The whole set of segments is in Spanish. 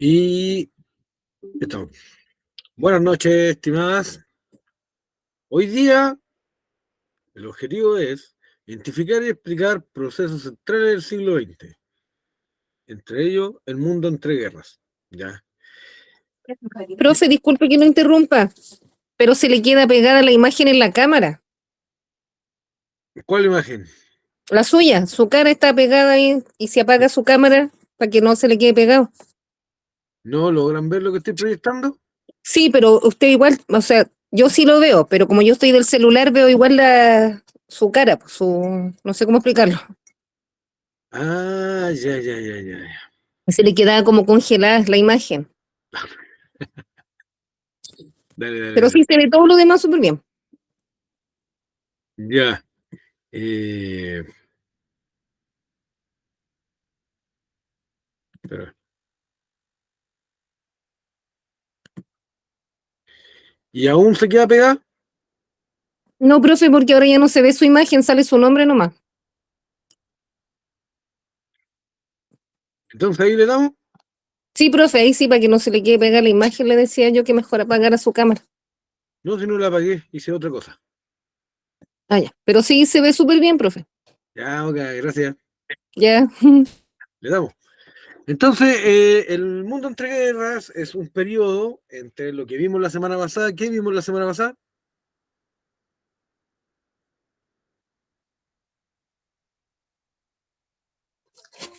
Y estamos. Buenas noches, estimadas. Hoy día el objetivo es identificar y explicar procesos centrales del siglo XX, entre ellos el mundo entre guerras. ¿Ya? Profe, disculpe que no interrumpa, pero se le queda pegada la imagen en la cámara. ¿Cuál imagen? La suya, su cara está pegada ahí y se apaga su cámara para que no se le quede pegado. ¿No logran ver lo que estoy proyectando? Sí, pero usted igual, o sea, yo sí lo veo, pero como yo estoy del celular, veo igual su cara, pues, no sé cómo explicarlo. Ah, ya, ya, ya, ya, ya. Se le queda como congelada la imagen. Dale, dale, Pero dale. sí se ve todo lo demás súper bien. Ya. Eh, espera. ¿Y aún se queda pegada? No, profe, porque ahora ya no se ve su imagen, sale su nombre nomás. Entonces ahí le damos. Sí, profe, ahí sí, para que no se le quede pegada la imagen, le decía yo que mejor apagara su cámara. No, si no la apagué, hice otra cosa. Ah, ya. Pero sí se ve súper bien, profe. Ya, ok, gracias. Ya. Le damos. Entonces, el mundo entre guerras es un periodo entre lo que vimos la semana pasada. ¿Qué vimos la semana pasada?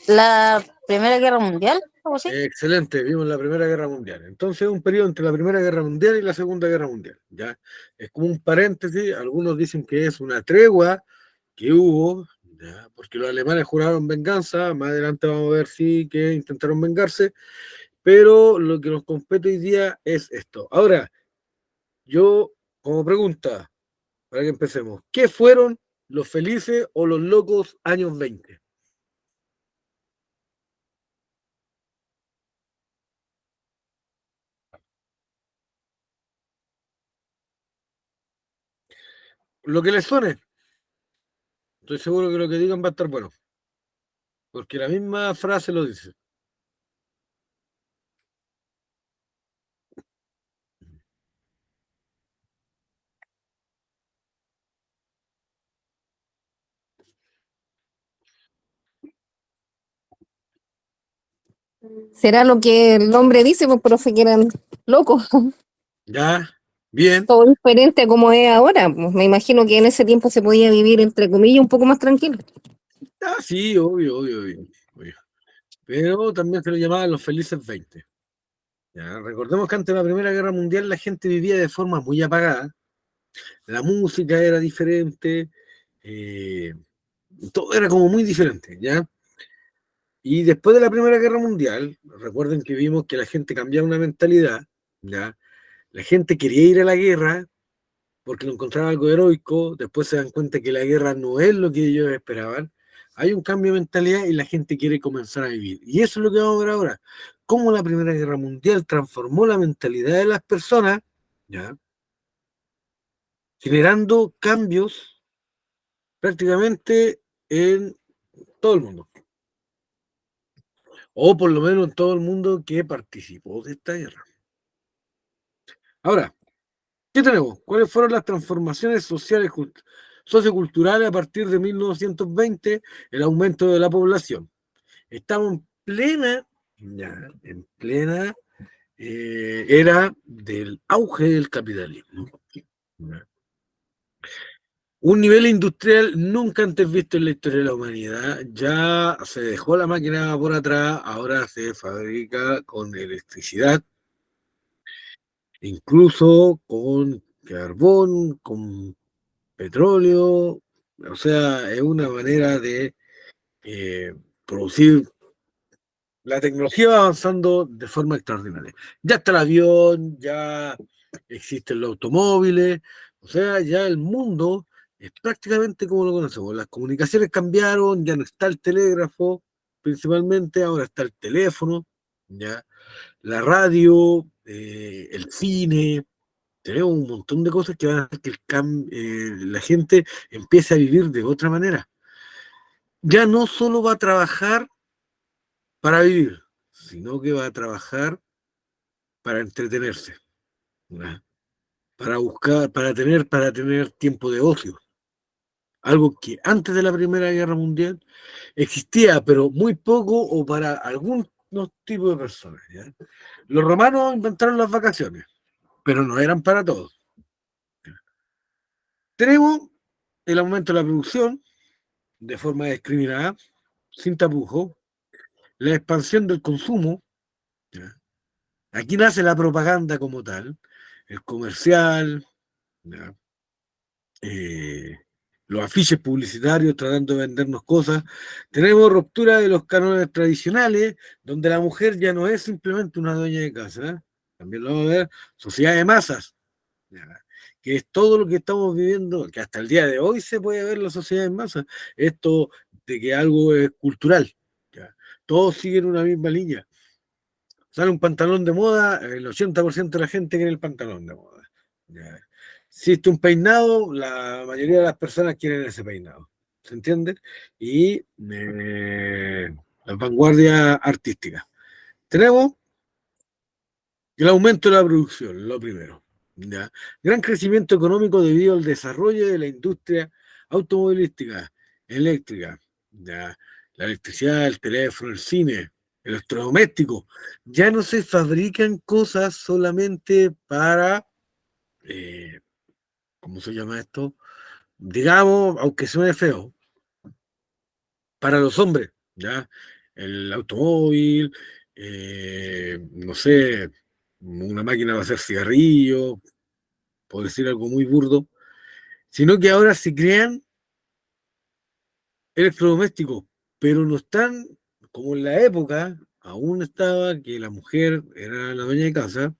La Primera Guerra Mundial, algo así. Excelente, vimos la Primera Guerra Mundial. Entonces, un periodo entre la Primera Guerra Mundial y la Segunda Guerra Mundial. ¿Ya? Es como un paréntesis. Algunos dicen que es una tregua que hubo, ¿ya? Porque los alemanes juraron venganza. Más adelante vamos a ver si que intentaron vengarse. Pero lo que nos compete hoy día es esto. Ahora, yo, como pregunta, para que empecemos. ¿Qué fueron los felices o los locos años 20? Lo que les suene, estoy seguro que lo que digan va a estar bueno, porque la misma frase lo dice. Será lo que el hombre dice, pues, profe, que eran locos. Ya, bien. Todo diferente a como es ahora. Pues, me imagino que en ese tiempo se podía vivir, entre comillas, un poco más tranquilo. Ah, sí, obvio, obvio, obvio, obvio. Pero también se lo llamaban los felices 20. Ya, recordemos que antes de la Primera Guerra Mundial la gente vivía de forma muy apagada, la música era diferente, eh, todo era como muy diferente, ¿ya? Y después de la Primera Guerra Mundial, recuerden que vimos que la gente cambiaba una mentalidad, ¿ya? La gente quería ir a la guerra porque lo encontraban algo heroico, después se dan cuenta que la guerra no es lo que ellos esperaban, hay un cambio de mentalidad y la gente quiere comenzar a vivir. Y eso es lo que vamos a ver ahora, cómo la Primera Guerra Mundial transformó la mentalidad de las personas, ¿ya? Generando cambios prácticamente en todo el mundo, o por lo menos en todo el mundo que participó de esta guerra. Ahora, ¿qué tenemos? ¿Cuáles fueron las transformaciones sociales, socioculturales a partir de 1920? El aumento de la población. Estamos en plena era del auge del capitalismo. ¿Ya? Un nivel industrial nunca antes visto en la historia de la humanidad. Ya se dejó la máquina por atrás, ahora se fabrica con electricidad, incluso con carbón, con petróleo, o sea, es una manera de eh, producir. La tecnología va avanzando de forma extraordinaria. Ya está el avión, ya existen los automóviles, o sea, ya el mundo es prácticamente como lo conocemos. Las comunicaciones cambiaron, ya no está el telégrafo, principalmente, ahora está el teléfono, ya la radio, el cine. Tenemos un montón de cosas que van a hacer que la gente empiece a vivir de otra manera. Ya no solo va a trabajar para vivir, sino que va a trabajar para entretenerse, ¿ya? Para buscar, para tener tiempo de ocio. Algo que antes de la Primera Guerra Mundial existía, pero muy poco o para algunos tipos de personas, ¿ya? Los romanos inventaron las vacaciones, pero no eran para todos. Tenemos el aumento de la producción de forma discriminada, sin tapujos, la expansión del consumo, ¿ya? Aquí nace la propaganda como tal, el comercial, ¿ya? Eh, los afiches publicitarios tratando de vendernos cosas. Tenemos ruptura de los cánones tradicionales, donde la mujer ya no es simplemente una dueña de casa, ¿eh? También lo vamos a ver, sociedad de masas, ¿ya? Que es todo lo que estamos viviendo, que hasta el día de hoy se puede ver la sociedad en masa, esto de que algo es cultural, ¿ya? Todos siguen una misma línea. Sale un pantalón de moda, el 80% de la gente quiere el pantalón de moda, ¿ya? Existe un peinado, la mayoría de las personas quieren ese peinado, ¿se entiende? Y las vanguardias artísticas. Tenemos el aumento de la producción, lo primero, ¿ya? Gran crecimiento económico debido al desarrollo de la industria automovilística, eléctrica, ¿ya? La electricidad, el teléfono, el cine, electrodomésticos. Ya no se fabrican cosas solamente para, eh, ¿cómo se llama esto? Digamos, aunque suene feo, para los hombres, ¿ya? El automóvil, no sé, una máquina para hacer cigarrillos, por decir algo muy burdo, sino que ahora se crean electrodomésticos, pero no están como en la época, aún estaba que la mujer era la dueña de casa,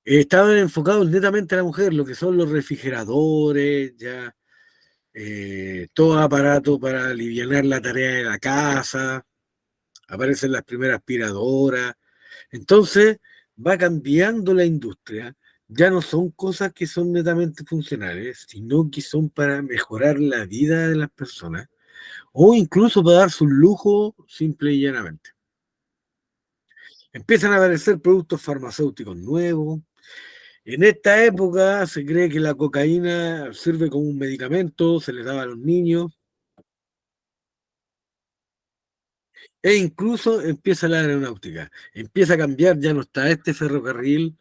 estaban enfocados netamente a la mujer, lo que son los refrigeradores, ya, todo aparato para aliviar la tarea de la casa, aparecen las primeras aspiradoras. Entonces va cambiando la industria. Ya no son cosas que son netamente funcionales, sino que son para mejorar la vida de las personas o incluso para darse un lujo simple y llanamente. Empiezan a aparecer productos farmacéuticos nuevos. En esta época se cree que la cocaína sirve como un medicamento, se le daba a los niños, e incluso empieza la aeronáutica. Empieza a cambiar, ya no está este ferrocarril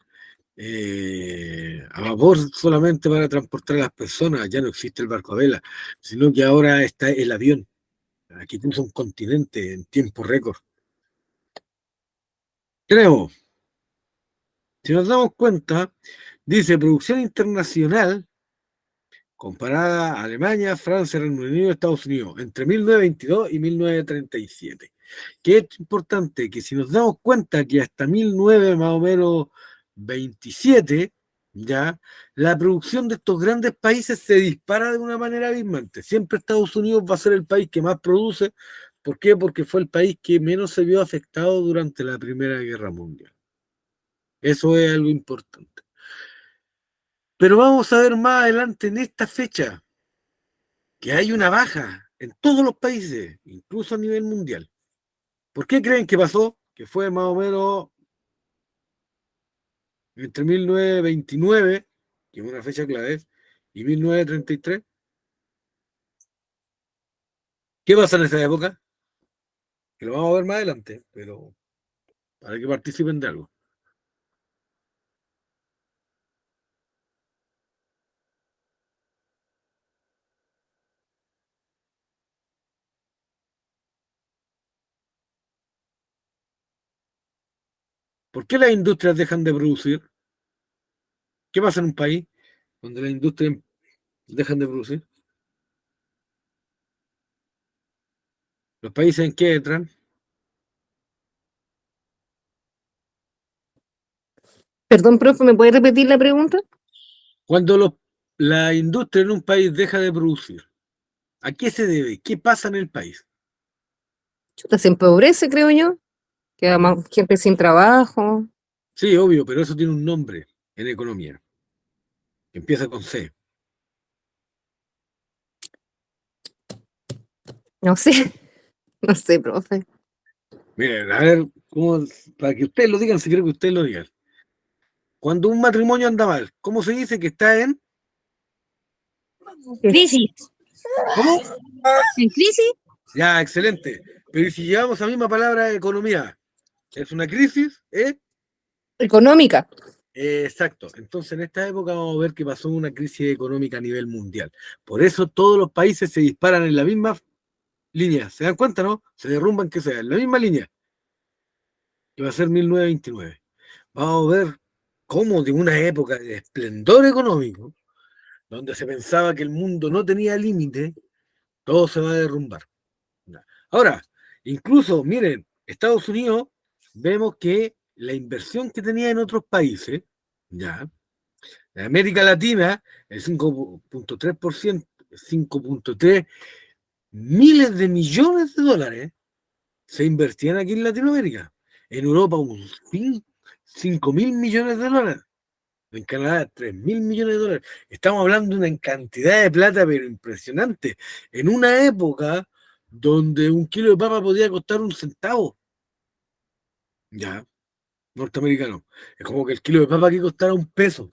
a vapor solamente para transportar a las personas, ya no existe el barco a vela, sino que ahora está el avión. Aquí puso un continente en tiempo récord. Creo, si nos damos cuenta, dice producción internacional comparada a Alemania, Francia, Reino Unido, Estados Unidos, entre 1922 y 1937. Que es importante que si nos damos cuenta que hasta 1900 más o menos 27, ya, la producción de estos grandes países se dispara de una manera abismante. Siempre Estados Unidos va a ser el país que más produce. ¿Por qué? Porque fue el país que menos se vio afectado durante la Primera Guerra Mundial. Eso es algo importante. Pero vamos a ver más adelante en esta fecha que hay una baja en todos los países, incluso a nivel mundial. ¿Por qué creen que pasó? Que fue más o menos entre 1929, que es una fecha clave, y 1933. ¿Qué pasa en esa época? Que lo vamos a ver más adelante, pero para que participen de algo. ¿Por qué las industrias dejan de producir? ¿Qué pasa en un país donde las industrias dejan de producir? ¿Los países en qué entran? Perdón, profe, ¿me puede repetir la pregunta? Cuando la industria en un país deja de producir, ¿a qué se debe? ¿Qué pasa en el país? Chuta, se empobrece, creo yo. Queda Ya. más gente sin trabajo. Sí, obvio, pero eso tiene un nombre en economía, que empieza con C. No sé, no sé, profe. Miren, a ver, para que ustedes lo digan, si quiero que ustedes lo digan. Cuando un matrimonio anda mal, ¿cómo se dice que está en? Crisis. ¿Cómo? ¿En crisis? Ya, excelente. Pero ¿y si llevamos la misma palabra economía? ¿Es una crisis? Económica. Exacto. Entonces, en esta época vamos a ver que pasó una crisis económica a nivel mundial. Por eso todos los países se disparan en la misma línea. ¿Se dan cuenta, no? Se derrumban que sea, en la misma línea, que va a ser 1929. Vamos a ver cómo de una época de esplendor económico, donde se pensaba que el mundo no tenía límite, todo se va a derrumbar. Ahora, incluso, miren, Estados Unidos, vemos que la inversión que tenía en otros países, ya, en América Latina, el 5.3%, 5.3 miles de millones de dólares se invertían aquí en Latinoamérica. En Europa, unos 5 mil millones de dólares. En Canadá, 3 mil millones de dólares. Estamos hablando de una cantidad de plata, pero impresionante. En una época donde un kilo de papa podía costar un centavo. Ya, norteamericano. Es como que el kilo de papa aquí costara un peso.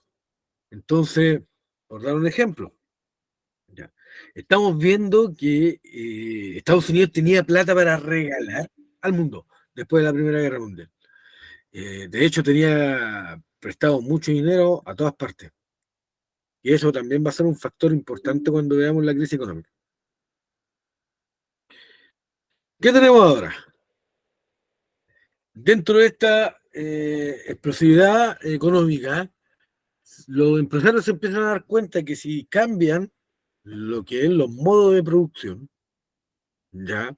Entonces, por dar un ejemplo, ya, estamos viendo que Estados Unidos tenía plata para regalar al mundo después de la Primera Guerra Mundial. De hecho, tenía prestado mucho dinero a todas partes. Y eso también va a ser un factor importante cuando veamos la crisis económica. ¿Qué tenemos ahora? Dentro de esta explosividad económica, los empresarios se empiezan a dar cuenta que si cambian lo que es los modos de producción, ya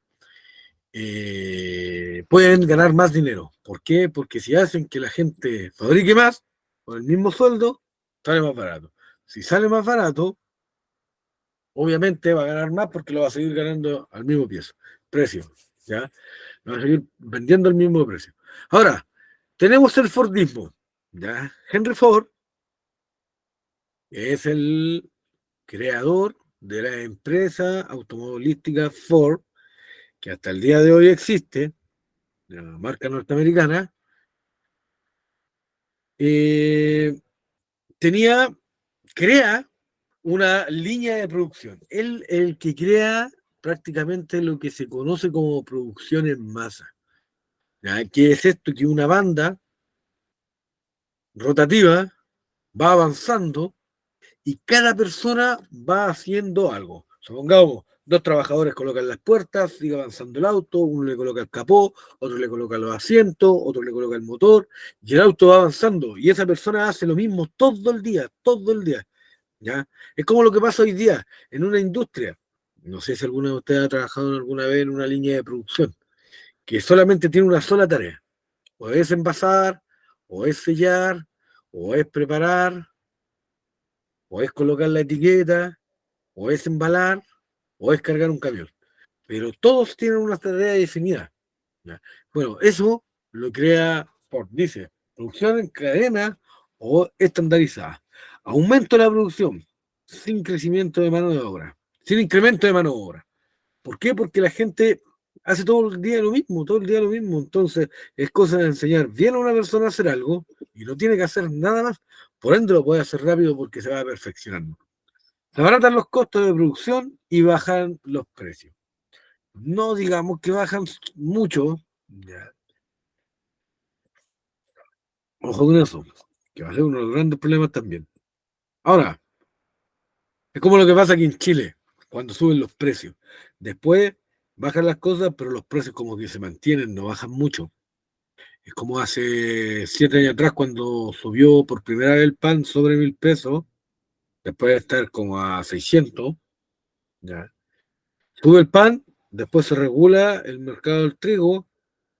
pueden ganar más dinero. ¿Por qué? Porque si hacen que la gente fabrique más, con el mismo sueldo, sale más barato. Si sale más barato, obviamente va a ganar más porque lo va a seguir ganando al mismo precio, ¿ya? Lo va a seguir vendiendo al mismo precio. Ahora, tenemos el Fordismo, ¿ya? Henry Ford es el creador de la empresa automovilística Ford, que hasta el día de hoy existe, de la marca norteamericana. Tenía, crea una línea de producción. Él el que crea prácticamente lo que se conoce como producción en masa. ¿Ya? ¿Qué es esto? Que una banda rotativa va avanzando y cada persona va haciendo algo. Supongamos, dos trabajadores colocan las puertas, sigue avanzando el auto, uno le coloca el capó, otro le coloca los asientos, otro le coloca el motor, y el auto va avanzando, y esa persona hace lo mismo todo el día, todo el día. ¿Ya? Es como lo que pasa hoy día en una industria. No sé si alguno de ustedes ha trabajado alguna vez en una línea de producción, que solamente tiene una sola tarea. O es envasar, o es sellar, o es preparar, o es colocar la etiqueta, o es embalar, o es cargar un camión. Pero todos tienen una tarea definida. ¿Ya? Bueno, eso lo crea Ford. Dice, producción en cadena o estandarizada. Aumento de la producción sin crecimiento de mano de obra, sin incremento de mano de obra. ¿Por qué? Porque la gente hace todo el día lo mismo, todo el día lo mismo. Entonces, es cosa de enseñar bien a una persona a hacer algo y no tiene que hacer nada más. Por ende, lo puede hacer rápido porque se va perfeccionando. Se abaratan los costos de producción y bajan los precios. No digamos que bajan mucho, ya. Ojo con eso, que va a ser uno de los grandes problemas también. Ahora, es como lo que pasa aquí en Chile, cuando suben los precios. Después bajan las cosas, pero los precios como que se mantienen, no bajan mucho. Es como hace 7 años atrás cuando subió por primera vez el pan sobre 1.000 pesos, después de estar como a 600, ya. Sube el pan, después se regula el mercado del trigo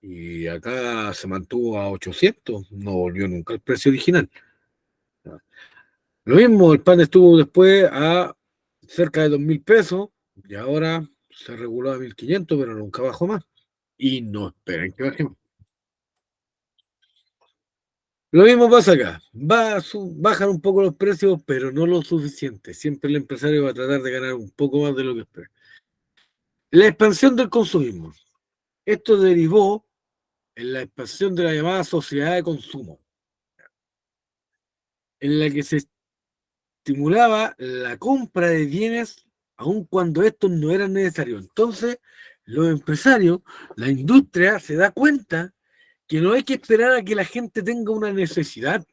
y acá se mantuvo a 800, no volvió nunca al precio original. ¿Ya? Lo mismo, el pan estuvo después a cerca de 2.000 pesos y ahora se reguló a 1.500, pero nunca bajó más. Y no esperen que baje más. Lo mismo pasa acá. Bajan un poco los precios, pero no lo suficiente. Siempre el empresario va a tratar de ganar un poco más de lo que espera. La expansión del consumismo. Esto derivó en la expansión de la llamada sociedad de consumo, en la que se estimulaba la compra de bienes aun cuando estos no eran necesarios. Entonces, los empresarios, la industria se da cuenta que no hay que esperar a que la gente tenga una necesidad,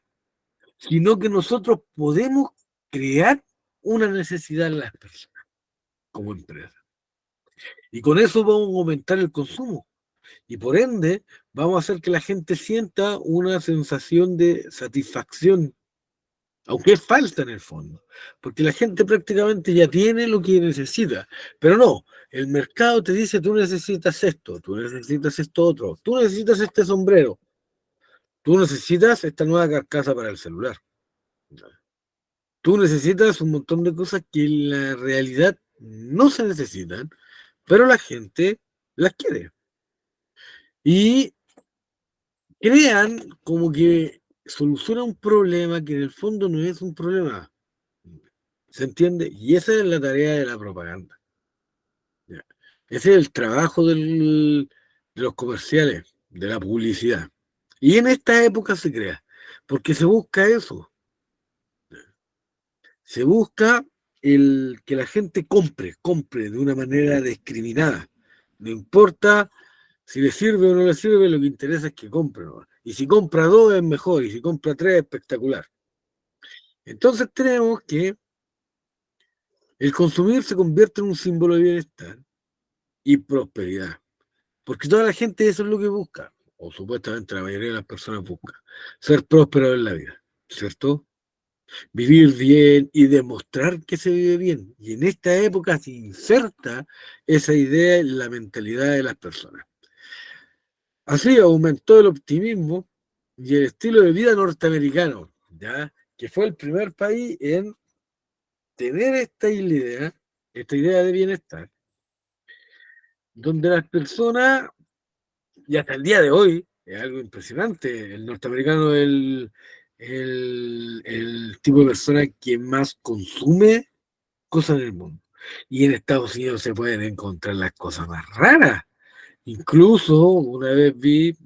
sino que nosotros podemos crear una necesidad en las personas como empresa. Y con eso vamos a aumentar el consumo. Y por ende, vamos a hacer que la gente sienta una sensación de satisfacción, aunque es falsa en el fondo, porque la gente prácticamente ya tiene lo que necesita, pero no, el mercado te dice tú necesitas esto, tú necesitas esto otro, tú necesitas este sombrero, tú necesitas esta nueva carcasa para el celular, tú necesitas un montón de cosas que en la realidad no se necesitan, pero la gente las quiere. Y crean como que soluciona un problema que en el fondo no es un problema. ¿Se entiende? Y esa es la tarea de la propaganda. ¿Ya? Ese es el trabajo de los comerciales, de la publicidad. Y en esta época se crea, porque se busca eso. Se busca que la gente compre de una manera discriminada. No importa si le sirve o no le sirve, lo que interesa es que compre, ¿no? Y si compra dos es mejor, y si compra tres es espectacular. Entonces tenemos que el consumir se convierte en un símbolo de bienestar y prosperidad, porque toda la gente eso es lo que busca, o supuestamente la mayoría de las personas busca, ser próspero en la vida, ¿cierto? Vivir bien y demostrar que se vive bien. Y en esta época se inserta esa idea en la mentalidad de las personas. Así aumentó el optimismo y el estilo de vida norteamericano, ¿ya? Que fue el primer país en tener esta idea de bienestar, donde las personas, y hasta el día de hoy, es algo impresionante, el norteamericano es el tipo de persona que más consume cosas en el mundo. Y en Estados Unidos se pueden encontrar las cosas más raras. Incluso una vez vi,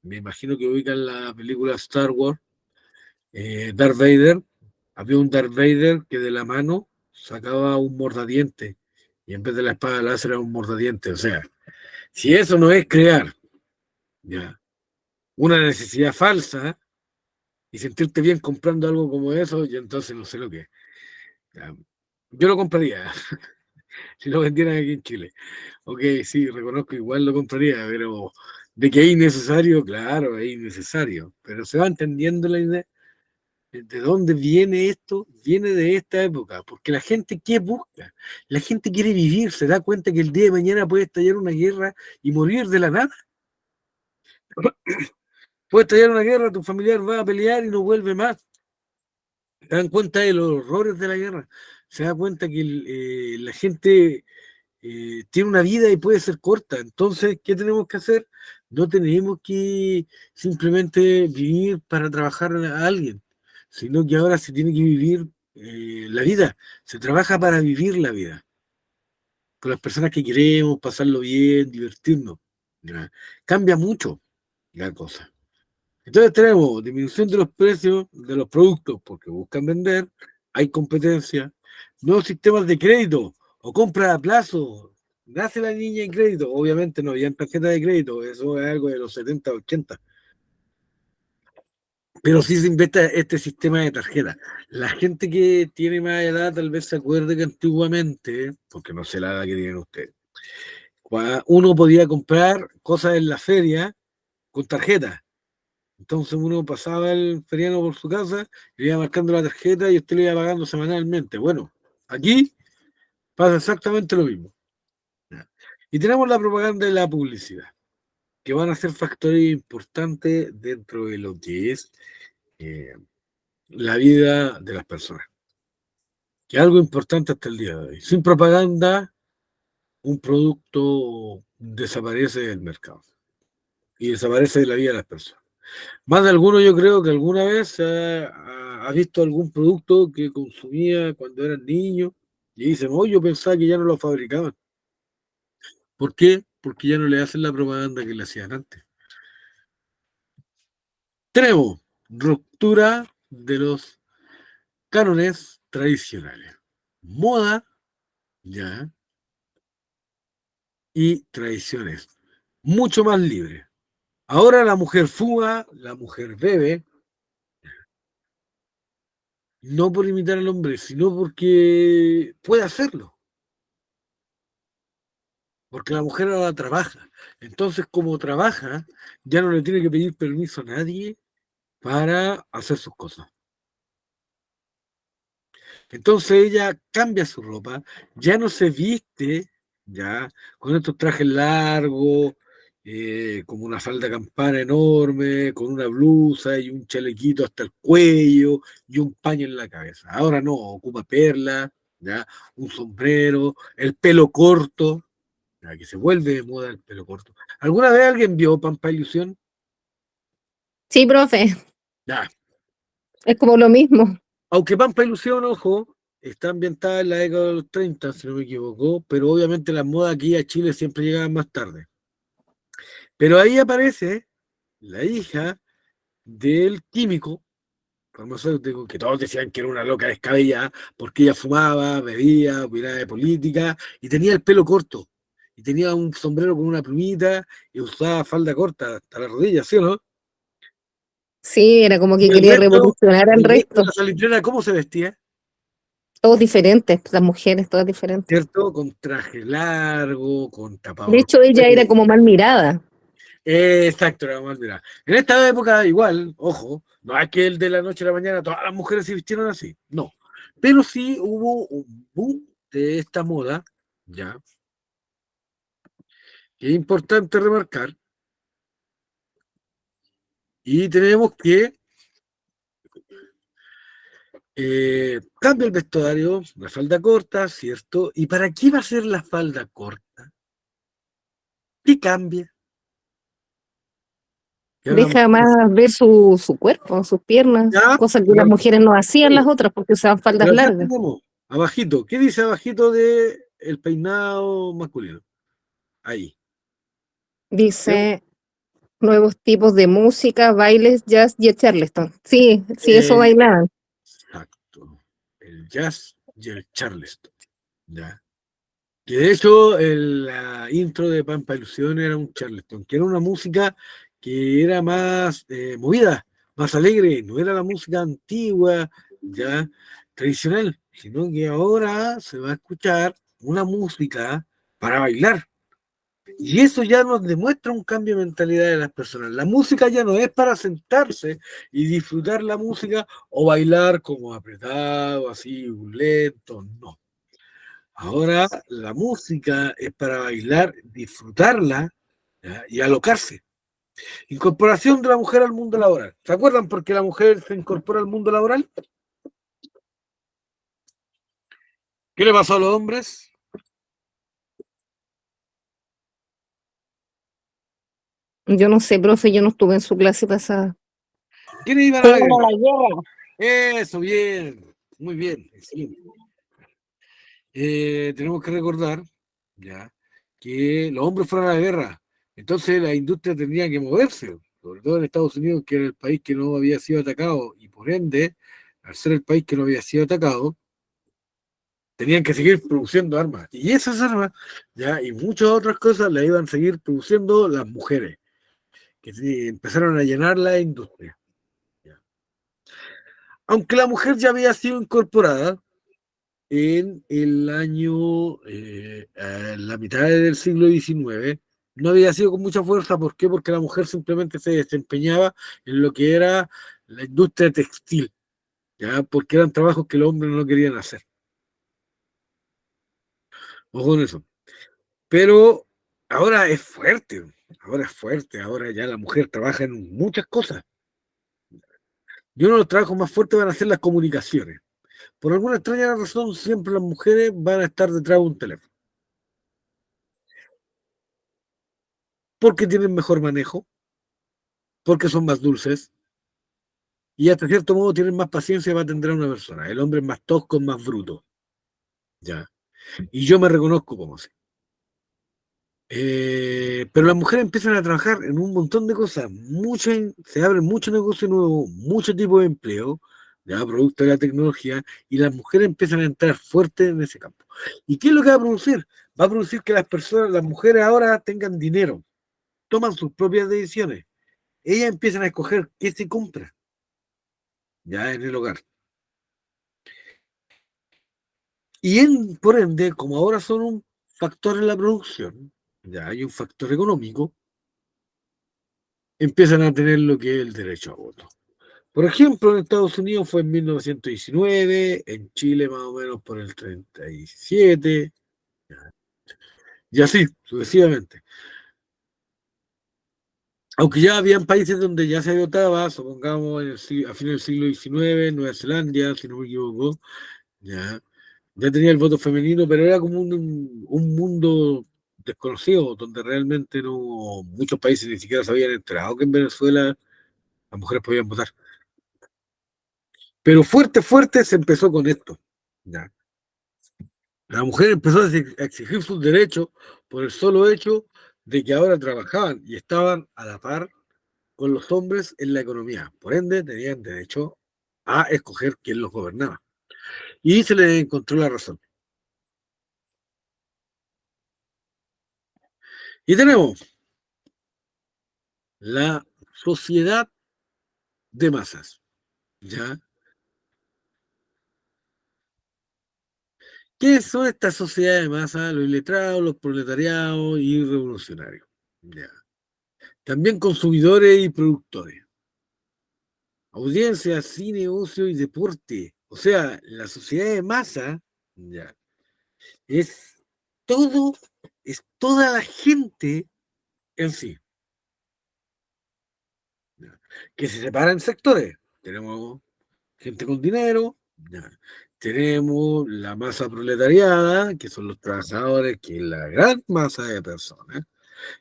me imagino que ubican la película Star Wars, Darth Vader, había un Darth Vader que de la mano sacaba un mordadiente y en vez de la espada láser era un mordadiente. O sea, si eso no es crear ya una necesidad falsa y sentirte bien comprando algo como eso, y entonces no sé lo que es. Ya, yo lo compraría si lo vendieran aquí en Chile. Ok, sí, reconozco, igual lo compraría, pero de que es innecesario, claro, es innecesario. Pero se va entendiendo la idea. ¿De dónde viene esto? Viene de esta época, porque la gente, ¿qué busca? La gente quiere vivir, se da cuenta que el día de mañana puede estallar una guerra y morir de la nada. Puede estallar una guerra, tu familiar va a pelear y no vuelve más. Se dan cuenta de los horrores de la guerra. Se da cuenta que la gente tiene una vida y puede ser corta. Entonces, ¿qué tenemos que hacer? No tenemos que simplemente vivir para trabajar a alguien, sino que ahora se tiene que vivir la vida. Se trabaja para vivir la vida, con las personas que queremos, pasarlo bien, divertirnos. ¿Ya? Cambia mucho la cosa. Entonces tenemos disminución de los precios de los productos porque buscan vender, hay competencia, nuevos sistemas de crédito o compra a plazo. Nace la niña en crédito, obviamente no había tarjeta de crédito, eso es algo de los 70, 80, pero sí se inventa este sistema de tarjeta. La gente que tiene más edad tal vez se acuerde que antiguamente, porque no sé la edad que tienen ustedes, uno podía comprar cosas en la feria con tarjeta. Entonces uno pasaba el feriano por su casa, le iba marcando la tarjeta y usted le iba pagando semanalmente. Bueno, aquí pasa exactamente lo mismo. Y tenemos la propaganda y la publicidad, que van a ser factores importantes dentro de lo que es eh, la vida de las personas. Que es algo importante hasta el día de hoy. Sin propaganda, un producto desaparece del mercado y desaparece de la vida de las personas. Más de alguno yo creo que alguna vez ha visto algún producto que consumía cuando era niño y dice, no, yo pensaba que ya no lo fabricaban. ¿Por qué? Porque ya no le hacen la propaganda que le hacían antes. Tenemos ruptura de los cánones tradicionales. Moda, ya, y tradiciones. Mucho más libre. Ahora la mujer fuma, la mujer bebe, no por imitar al hombre, sino porque puede hacerlo. Porque la mujer ahora trabaja. Entonces, como trabaja, ya no le tiene que pedir permiso a nadie para hacer sus cosas. Entonces ella cambia su ropa, ya no se viste, ya, con estos trajes largos, como una falda campana enorme, con una blusa y un chalequito hasta el cuello y un paño en la cabeza. Ahora no, ocupa perlas, ya, un sombrero, el pelo corto, ya, que se vuelve de moda el pelo corto. ¿Alguna vez alguien vio Pampa Ilusión? Sí, profe, Ya. es como lo mismo. Aunque Pampa Ilusión, ojo, está ambientada en la década de los 30, si no me equivoco, pero obviamente las modas aquí a Chile siempre llegaban más tarde. Pero ahí aparece la hija del químico farmacéutico, que todos decían que era una loca descabellada, porque ella fumaba, bebía, opinaba de política, y tenía el pelo corto, y tenía un sombrero con una plumita, y usaba falda corta hasta la rodilla, ¿sí o no? Sí, era como que Y quería revolucionar al el resto de resto. la salitrera, ¿cómo se vestía? Todos diferentes, las mujeres, todas diferentes. ¿Cierto? Con traje largo, con De tapado. hecho, ella era como mal mirada. Exacto, era más mira. En esta época, igual, ojo, no es que el de la noche a la mañana todas las mujeres se vistieron así, no. Pero sí hubo un boom de esta moda, ya, que es importante remarcar, y tenemos que cambia el vestuario, la falda corta, ¿cierto? ¿Y para qué va a ser la falda corta? ¿Qué cambia? Que ahora la Deja mujer- más ver su cuerpo, sus piernas, ya, cosas que pero las mujeres no hacían las otras porque usaban faldas acá largas. tenemos, abajito, ¿qué dice abajito de el peinado masculino? Ahí. Dice nuevos tipos de música, bailes, jazz y el Charleston. Sí, sí, eso Eh, bailaban. exacto. El jazz y el charleston. ¿Ya? Que de hecho la intro de Pampa Ilusión era un charleston, que era una música que era más movida, más alegre, no era la música antigua, ya tradicional, sino que ahora se va a escuchar una música para bailar. Y eso ya nos demuestra un cambio de mentalidad de las personas. La música ya no es para sentarse y disfrutar la música o bailar como apretado, así, lento, no. Ahora la música es para bailar, disfrutarla, ¿ya? Y alocarse. Incorporación de la mujer al mundo laboral. ¿Se acuerdan por qué la mujer se incorpora al mundo laboral? ¿Qué le pasó a los hombres? Yo no sé, profe, yo no estuve en su clase pasada. ¿Quiénes iban a la Fueron a guerra? la guerra. Eso, bien, muy bien, excelente. Tenemos que recordar ya que los hombres fueron a la guerra, entonces la industria tenía que moverse, sobre todo en Estados Unidos, que era el país que no había sido atacado, y por ende, al ser el país que no había sido atacado, tenían que seguir produciendo armas. Y esas armas, ya, y muchas otras cosas, las iban a seguir produciendo las mujeres, que sí, empezaron a llenar la industria. Ya. Aunque la mujer ya había sido incorporada, en el año, la mitad del siglo XIX, no había sido con mucha fuerza. ¿Por qué? Porque la mujer simplemente se desempeñaba en lo que era la industria textil, ¿ya? Porque eran trabajos que los hombres no querían hacer. Ojo con eso. Pero ahora es fuerte, ahora ya la mujer trabaja en muchas cosas. Y uno de los trabajos más fuertes van a ser las comunicaciones. Por alguna extraña razón, siempre las mujeres van a estar detrás de un teléfono. Porque tienen mejor manejo, porque son más dulces, y hasta cierto modo tienen más paciencia para atender a una persona. El hombre es más tosco, es más bruto. Ya. Y yo me reconozco como así. Pero las mujeres empiezan a trabajar en un montón de cosas, se abren muchos negocios nuevos, muchos tipos de empleo, ya producto de la tecnología, y las mujeres empiezan a entrar fuertes en ese campo. ¿Y qué es lo que va a producir? Va a producir que las mujeres ahora tengan dinero, toman sus propias decisiones. Ellas empiezan a escoger qué se compra, ya en el hogar. Y por ende, como ahora son un factor en la producción, ya hay un factor económico, empiezan a tener lo que es el derecho a voto. Por ejemplo, en Estados Unidos fue en 1919, en Chile más o menos por el 37, y así, sucesivamente. Aunque ya habían países donde ya se votaba, supongamos a fines del siglo XIX, Nueva Zelanda, si no me equivoco, ya, ya tenía el voto femenino, pero era como un mundo desconocido, donde realmente no, muchos países ni siquiera se habían enterado que en Venezuela las mujeres podían votar. Pero fuerte, fuerte se empezó con esto. ¿Ya? La mujer empezó a exigir sus derechos por el solo hecho de que ahora trabajaban y estaban a la par con los hombres en la economía. Por ende, tenían derecho a escoger quién los gobernaba. Y se les encontró la razón. Y tenemos la sociedad de masas. ¿Ya? ¿Qué son estas sociedades de masas? Los iletrados, los proletariados y revolucionarios. ¿Ya? También consumidores y productores. Audiencia, cine, ocio y deporte. O sea, la sociedad de masa, ya, es todo, es toda la gente en sí, ya, que se separa en sectores. Tenemos gente con dinero, ya, tenemos la masa proletariada, que son los trabajadores, que es la gran masa de personas.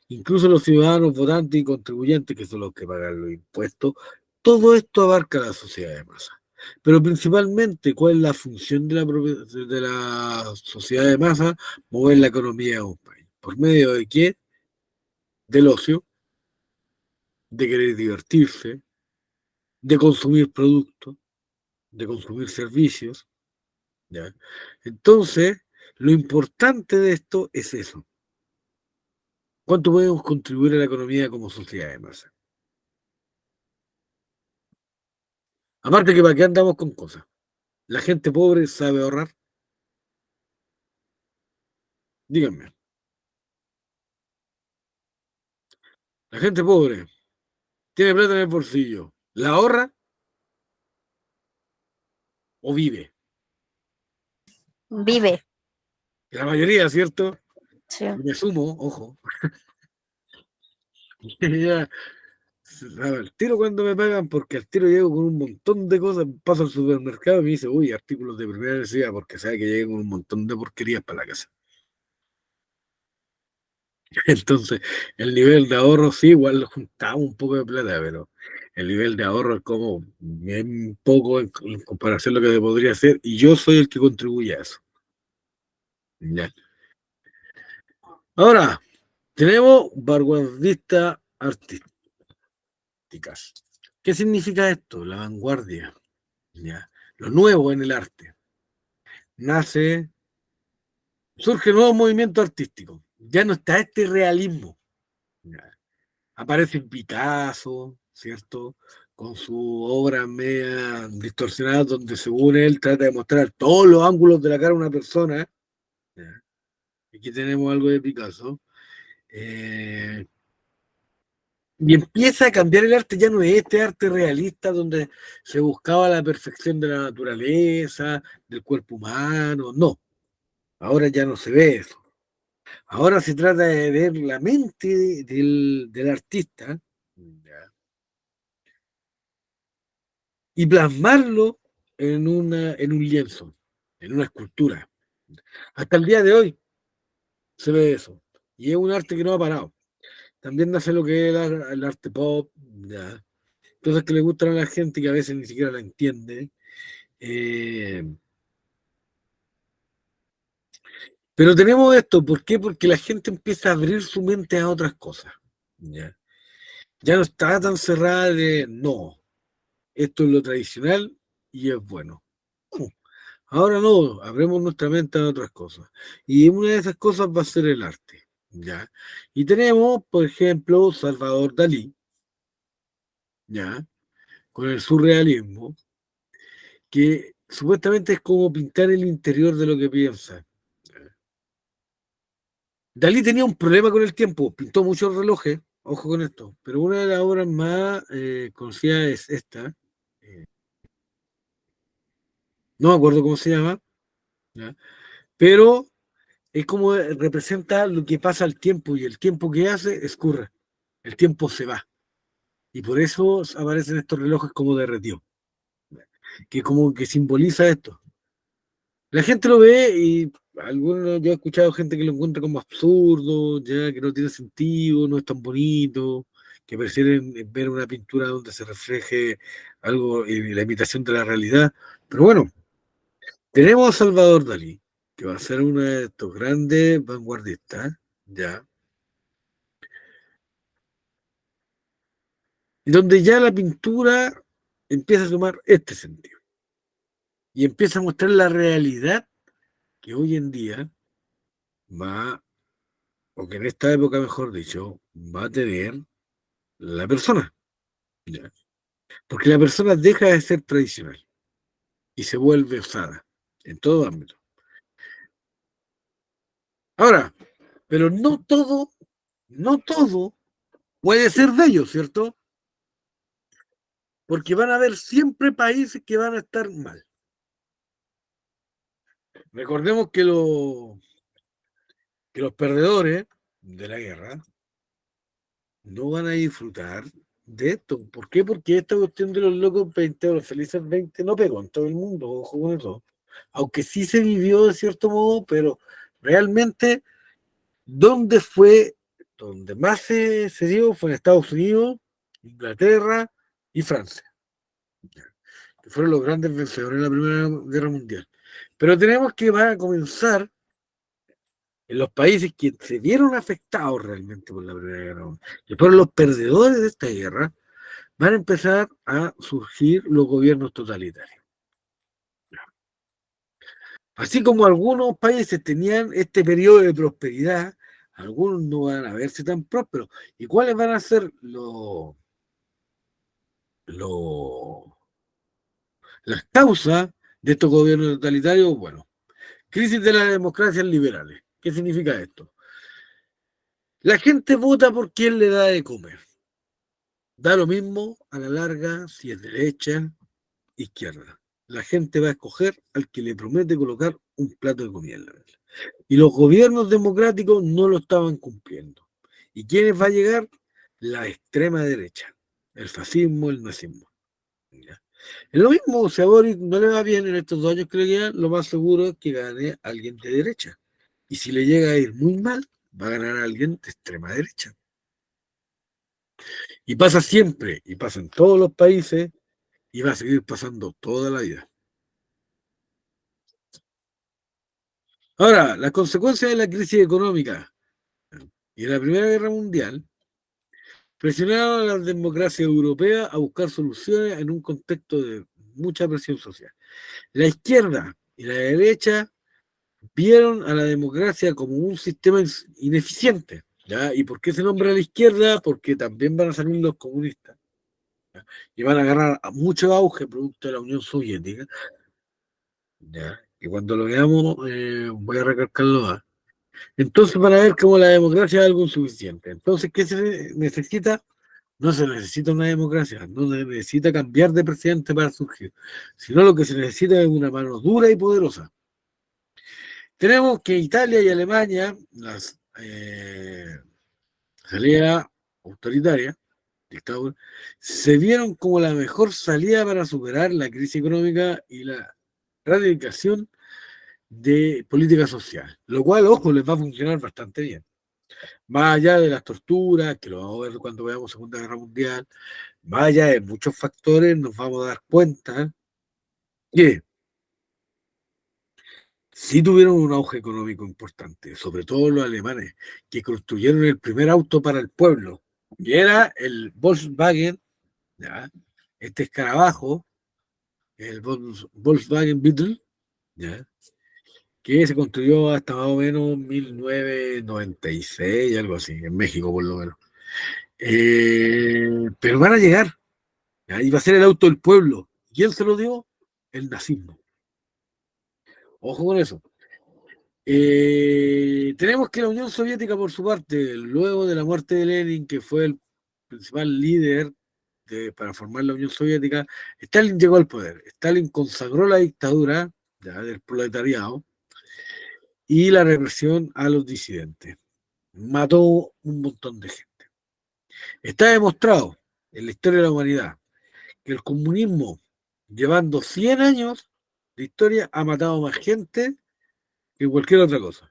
Incluso los ciudadanos votantes y contribuyentes, que son los que pagan los impuestos, todo esto abarca la sociedad de masa. Pero principalmente, ¿cuál es la función de la sociedad de masa? Mover la economía de un país. ¿Por medio de qué? Del ocio, de querer divertirse, de consumir productos, de consumir servicios. ¿Ya? Entonces, lo importante de esto es eso. ¿Cuánto podemos contribuir a la economía como sociedad de masa? Aparte que para qué andamos con cosas. La gente pobre sabe ahorrar. Díganme, la gente pobre tiene plata en el bolsillo. ¿La ahorra o vive? Vive. La mayoría, ¿cierto? Sí. Y me sumo, ojo. Ya, al tiro cuando me pagan, porque al tiro llego con un montón de cosas, paso al supermercado y me dice, uy, artículos de primera necesidad, porque sabe que llego con un montón de porquerías para la casa. Entonces, el nivel de ahorro sí, igual juntamos un poco de plata, pero el nivel de ahorro es como bien poco en comparación a lo que se podría hacer, y yo soy el que contribuye a eso. ¿Ya? Ahora, tenemos vanguardistas artísticas. ¿Qué significa esto? La vanguardia, ¿ya? Lo nuevo en el arte. Nace, surge nuevo movimiento artístico. Ya no está este realismo. ¿Ya? Aparece Picasso, ¿cierto? Con su obra media distorsionada, donde según él trata de mostrar todos los ángulos de la cara de una persona. ¿Ya? Aquí tenemos algo de Picasso. Eh, y empieza a cambiar el arte, ya no es este arte realista donde se buscaba la perfección de la naturaleza, del cuerpo humano, no, ahora ya no se ve eso. Ahora se trata de ver la mente del artista, ¿ya? Y plasmarlo en un lienzo, en una escultura. Hasta el día de hoy se ve eso. Y es un arte que no ha parado. También nace lo que es el arte pop, ¿ya? Cosas que le gustan a la gente y que a veces ni siquiera la entiende. Eh, Pero tenemos esto, ¿por qué? Porque la gente empieza a abrir su mente a otras cosas. Ya, ya no está tan cerrada de, no, esto es lo tradicional y es bueno. No, ahora no, abremos nuestra mente a otras cosas. Y una de esas cosas va a ser el arte. ¿Ya? Y tenemos, por ejemplo, Salvador Dalí, ¿ya? Con el surrealismo, que supuestamente es como pintar el interior de lo que piensa. Dalí tenía un problema con el tiempo, pintó muchos relojes, ojo con esto, pero una de las obras más conocidas es esta, eh, no me acuerdo cómo se llama, ¿ya? Pero es como representa lo que pasa al tiempo y el tiempo que hace escurre, el tiempo se va. Y por eso aparecen estos relojes como derretidos, que como que simboliza esto. La gente lo ve y algunos, yo he escuchado gente que lo encuentra como absurdo, ya que no tiene sentido, no es tan bonito, que prefieren ver una pintura donde se refleje algo, la imitación de la realidad. Pero bueno, tenemos a Salvador Dalí, que va a ser uno de estos grandes vanguardistas, ya, y donde ya la pintura empieza a tomar este sentido y empieza a mostrar la realidad que hoy en día va, o que en esta época, mejor dicho, va a tener la persona, ¿ya? Porque la persona deja de ser tradicional y se vuelve usada en todo ámbito. Ahora, pero no todo puede ser de ellos, ¿cierto? Porque van a haber siempre países que van a estar mal. Recordemos que los perdedores de la guerra no van a disfrutar de esto. ¿Por qué? Porque esta cuestión de los locos 20 o los felices 20 no pegó en todo el mundo, ojo con eso. Aunque sí se vivió de cierto modo, pero realmente, ¿dónde fue? Donde más se dio fue en Estados Unidos, Inglaterra y Francia, que fueron los grandes vencedores de la Primera Guerra Mundial. Pero tenemos que van a comenzar en los países que se vieron afectados realmente por la Primera Guerra Mundial, que fueron los perdedores de esta guerra, van a empezar a surgir los gobiernos totalitarios. Así como algunos países tenían este periodo de prosperidad, algunos no van a verse tan prósperos. ¿Y cuáles van a ser lo- las causas de estos gobiernos totalitarios? Bueno, crisis de las democracias liberales. ¿Qué significa esto? La gente vota por quien le da de comer. Da lo mismo a la larga si es derecha, izquierda. La gente va a escoger al que le promete colocar un plato de comida en la mesa. Y los gobiernos democráticos no lo estaban cumpliendo. ¿Y quiénes va a llegar? La extrema derecha, el fascismo, el nazismo. ¿Ya? Es lo mismo, si a Boris no le va bien en estos 2 años que le quedan, lo más seguro es que gane alguien de derecha. Y si le llega a ir muy mal, va a ganar alguien de extrema derecha. Y pasa siempre, y pasa en todos los países, y va a seguir pasando toda la vida. Ahora, las consecuencias de la crisis económica y de la Primera Guerra Mundial presionaron a la democracia europea a buscar soluciones en un contexto de mucha presión social. La izquierda y la derecha vieron a la democracia como un sistema ineficiente. ¿Ya? ¿Y por qué se nombra a la izquierda? Porque también van a salir los comunistas, ¿ya? Y van a agarrar a mucho auge producto de la Unión Soviética. ¿Ya? Y cuando lo veamos, voy a recalcarlo más. Entonces van a ver cómo la democracia es algo insuficiente. Entonces, ¿qué se necesita? No se necesita una democracia, no se necesita cambiar de presidente para surgir, sino lo que se necesita es una mano dura y poderosa. Tenemos que Italia y Alemania, las salida autoritaria, dictadura, se vieron como la mejor salida para superar la crisis económica y la radicación de política social, lo cual, ojo, les va a funcionar bastante bien. Más allá de las torturas, que lo vamos a ver cuando veamos Segunda Guerra Mundial, más allá de muchos factores, nos vamos a dar cuenta que sí tuvieron un auge económico importante, sobre todo los alemanes, que construyeron el primer auto para el pueblo, que era el Volkswagen, ¿ya? Este escarabajo, el Volkswagen Beetle, ¿ya? Que se construyó hasta más o menos 1996, algo así, en México por lo menos. Pero van a llegar, ¿ya? Y va a ser el auto del pueblo. ¿Quién se lo dio? El nazismo. Ojo con eso. Tenemos que la Unión Soviética, por su parte, luego de la muerte de Lenin, que fue el principal líder para formar la Unión Soviética, Stalin llegó al poder. Stalin consagró la dictadura, ya, del proletariado y la represión a los disidentes. Mató un montón de gente. Está demostrado en la historia de la humanidad que el comunismo, llevando 100 años de historia, ha matado más gente que cualquier otra cosa,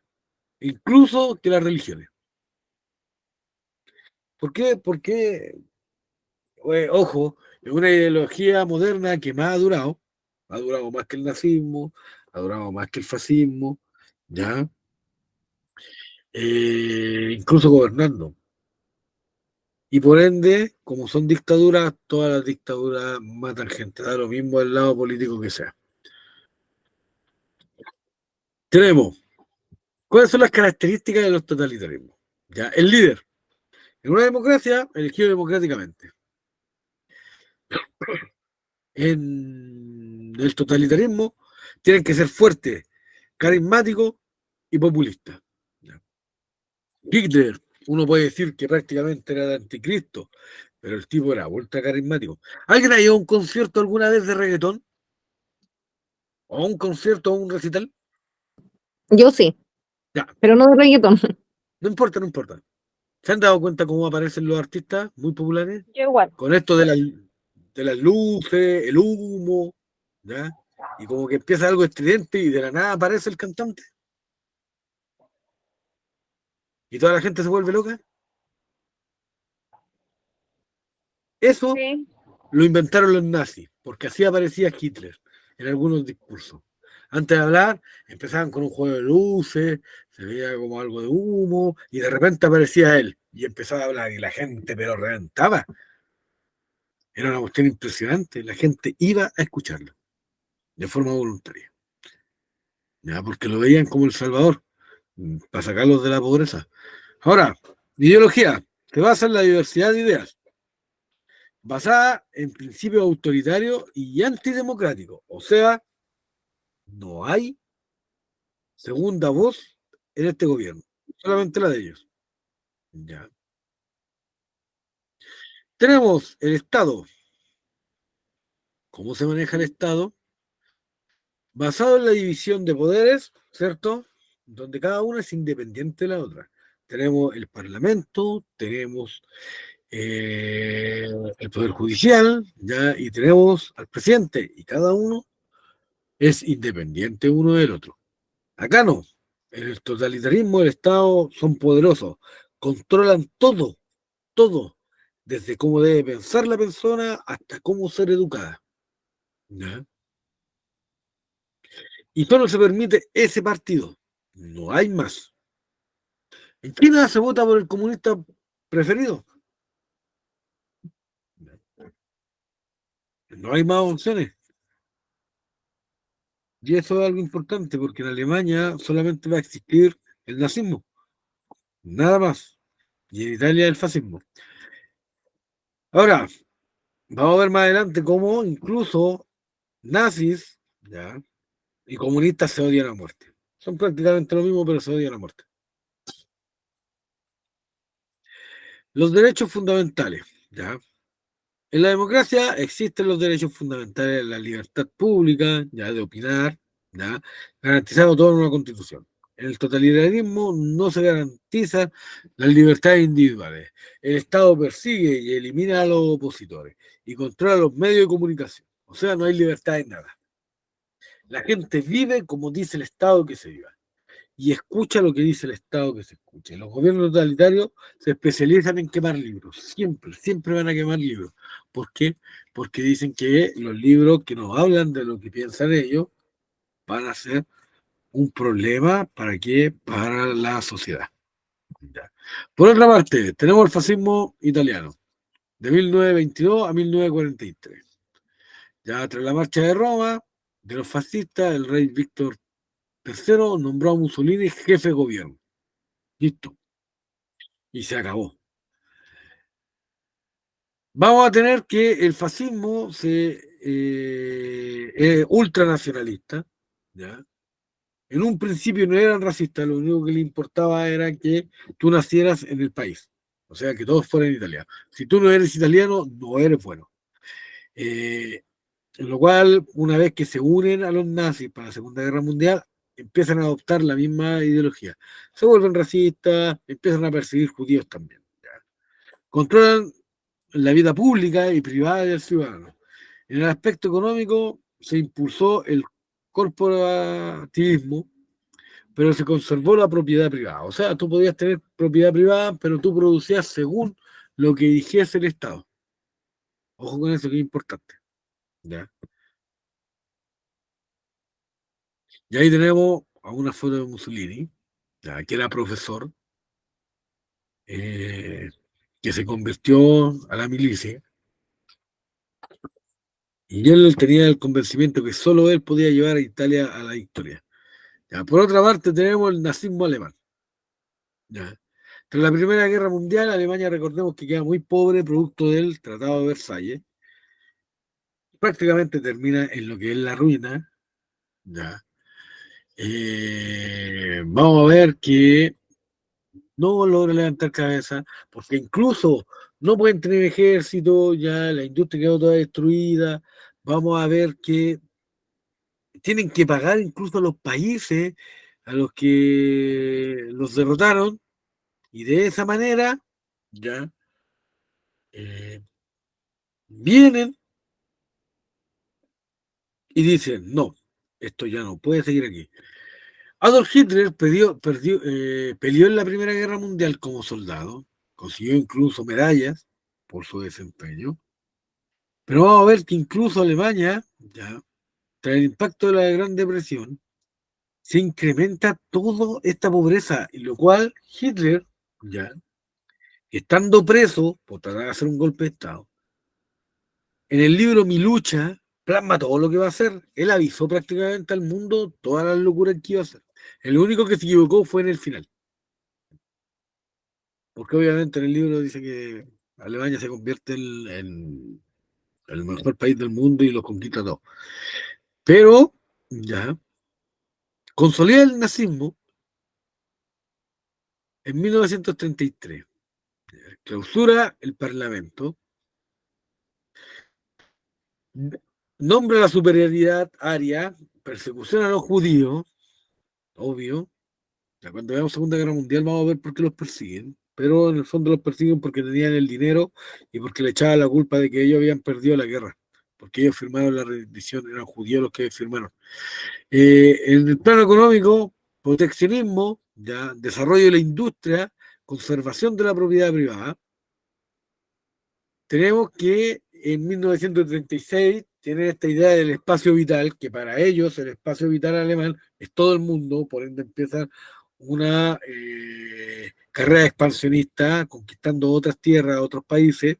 incluso que las religiones. ¿Por qué? Porque, ojo, es una ideología moderna que más ha durado más que el nazismo, ha durado más que el fascismo, ¿ya? Incluso gobernando. Y por ende, como son dictaduras, todas las dictaduras matan gente, da lo mismo del lado político que sea. Tenemos, ¿cuáles son las características de los totalitarismos? ¿Ya? El líder, en una democracia, elegido democráticamente. En el totalitarismo, tienen que ser fuertes, carismáticos y populistas. ¿Ya? Hitler, uno puede decir que prácticamente era el anticristo, pero el tipo era ultra carismático. ¿Alguien ha ido a un concierto alguna vez de reggaetón? ¿O a un concierto o un recital? Yo sí, Ya, pero no de reggaetón. no importa, no importa. ¿Se han dado cuenta cómo aparecen los artistas muy populares? Yo igual. Con esto de las luces, el humo, ¿ya? Y como que empieza algo estridente y de la nada aparece el cantante y toda la gente se vuelve loca. Eso Sí. lo inventaron los nazis, porque así aparecía Hitler en algunos discursos. Antes de hablar, empezaban con un juego de luces, se veía como algo de humo, y de repente aparecía él y empezaba a hablar, y la gente pero reventaba. Era una cuestión impresionante, la gente iba a escucharlo de forma voluntaria, ¿ya? Porque lo veían como el Salvador, para sacarlos de la pobreza. Ahora, ideología se basa en la diversidad de ideas, basada en principios autoritarios y antidemocráticos. O sea, no hay segunda voz en este gobierno, solamente la de ellos. Ya. Tenemos el Estado. ¿Cómo se maneja el Estado? Basado en la división de poderes, ¿cierto? Donde cada una es independiente de la otra. Tenemos el Parlamento, tenemos el Poder Judicial, ¿ya? Y tenemos al presidente, y cada uno es independiente uno del otro. Acá no. En el totalitarismo el Estado son poderosos, controlan todo, todo, desde cómo debe pensar la persona hasta cómo ser educada. ¿Ya? Y solo se permite ese partido, no hay más. En China se vota por el comunista preferido, no hay más opciones. Y eso es algo importante porque en Alemania solamente va a existir el nazismo, nada más. Y en Italia el fascismo. Ahora, vamos a ver más adelante cómo incluso nazis, ¿ya? Y comunistas se odian a muerte. Son prácticamente lo mismo, pero se odian a muerte. Los derechos fundamentales, ¿ya? En la democracia existen los derechos fundamentales, la libertad pública, ya de opinar, ya garantizado todo en una constitución. En el totalitarismo no se garantizan las libertades individuales. El Estado persigue y elimina a los opositores y controla los medios de comunicación. O sea, no hay libertad en nada. La gente vive como dice el Estado que se viva y escucha lo que dice el Estado que se escuche. Los gobiernos totalitarios se especializan en quemar libros, siempre, siempre van a quemar libros. ¿Por qué? Porque dicen que los libros que nos hablan de lo que piensan ellos van a ser un problema ¿para qué? Para la sociedad. Ya. Por otra parte, tenemos el fascismo italiano, de 1922 a 1943. Ya tras la marcha de Roma, de los fascistas, el rey Víctor III nombró a Mussolini jefe de gobierno. Listo. Y se acabó. Vamos a tener que el fascismo es ultranacionalista, ¿ya? En un principio no eran racistas, lo único que le importaba era que tú nacieras en el país, o sea, que todos fueran italianos. Si tú no eres italiano, no eres bueno. Eh, en lo cual, una vez que se unen a los nazis para la Segunda Guerra Mundial, empiezan a adoptar la misma ideología. Se vuelven racistas, empiezan a perseguir judíos también. ¿Ya? Controlan la vida pública y privada del ciudadano. En el aspecto económico se impulsó el corporativismo, pero se conservó la propiedad privada. O sea, tú podías tener propiedad privada, pero tú producías según lo que dijese el Estado. Ojo con eso, que es importante. ¿Ya? Y ahí tenemos a una foto de Mussolini, ¿ya? Que era profesor, eh, que se convirtió a la milicia, y él tenía el convencimiento que solo él podía llevar a Italia a la victoria. ¿Ya? Por otra parte, tenemos el nazismo alemán. ¿Ya? Tras la Primera Guerra Mundial, Alemania, recordemos que queda muy pobre producto del Tratado de Versalles. Prácticamente termina en lo que es la ruina. ¿Ya? Vamos a ver que no logra levantar cabeza, porque incluso no pueden tener ejército, ya la industria quedó toda destruida. Vamos a ver que tienen que pagar incluso a los países a los que los derrotaron, y de esa manera, ya, eh, vienen y dicen, no, esto ya no puede seguir aquí. Adolf Hitler peleó en la Primera Guerra Mundial como soldado, consiguió incluso medallas por su desempeño, pero vamos a ver que incluso Alemania, ya, tras el impacto de la Gran Depresión, se incrementa toda esta pobreza, y lo cual Hitler, ya, estando preso por tratar de hacer un golpe de Estado, en el libro Mi lucha, plasma todo lo que va a hacer. Él avisó prácticamente al mundo todas las locuras que iba a hacer. El único que se equivocó fue en el final. Porque obviamente en el libro dice que Alemania se convierte en el mejor país del mundo y lo conquista todo. Pero, ya, consolida el nazismo en 1933. Clausura el Parlamento, nombra la superioridad aria, persecución a los judíos, obvio. Ya cuando veamos Segunda Guerra Mundial vamos a ver por qué los persiguen, pero en el fondo los persiguen porque tenían el dinero y porque le echaban la culpa de que ellos habían perdido la guerra, porque ellos firmaron la rendición, eran judíos los que firmaron. En el plano económico, proteccionismo, ya, desarrollo de la industria, conservación de la propiedad privada. Tenemos que en 1936 tienen esta idea del espacio vital, que para ellos el espacio vital alemán es todo el mundo, por ende empiezan una carrera expansionista, conquistando otras tierras, otros países,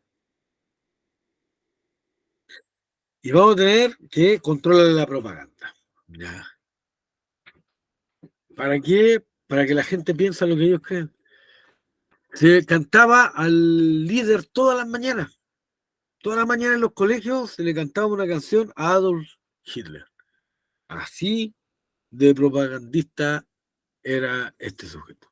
y vamos a tener que controlar la propaganda. ¿Ya? ¿Para qué? Para que la gente piense lo que ellos creen. Se cantaba al líder todas las mañanas en los colegios se le cantaba una canción a Adolf Hitler. Así de propagandista era este sujeto.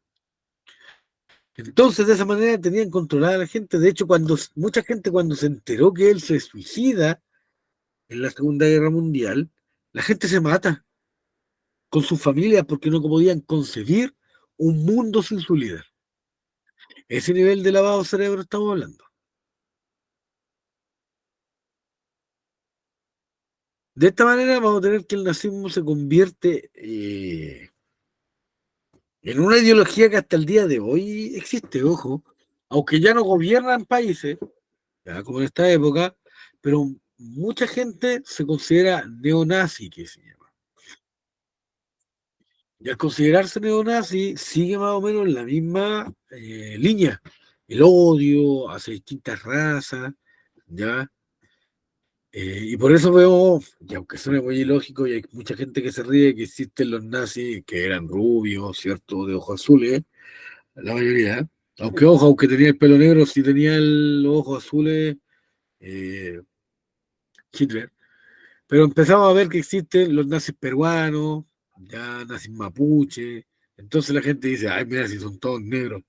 Entonces, de esa manera tenían controlada a la gente. De hecho, mucha gente cuando se enteró que él se suicida en la Segunda Guerra Mundial, la gente se mata con sus familias porque no podían concebir un mundo sin su líder. Ese nivel de lavado de cerebro estamos hablando. De esta manera vamos a tener que el nazismo se convierte en una ideología que hasta el día de hoy existe, ojo, aunque ya no gobiernan países, ya como en esta época, pero mucha gente se considera neonazi, que se llama. Y al considerarse neonazi, sigue más o menos la misma línea. El odio hacia distintas razas, ¿ya? Y por eso veo, y aunque suene muy ilógico, y hay mucha gente que se ríe que existen los nazis que eran rubios, ¿cierto? De ojos azules, la mayoría. Aunque, ojo, aunque tenía el pelo negro, sí tenía los ojos azules, eh, Hitler. Pero empezamos a ver que existen los nazis peruanos, ya nazis mapuche. Entonces la gente dice, ay, mira, si son todos negros.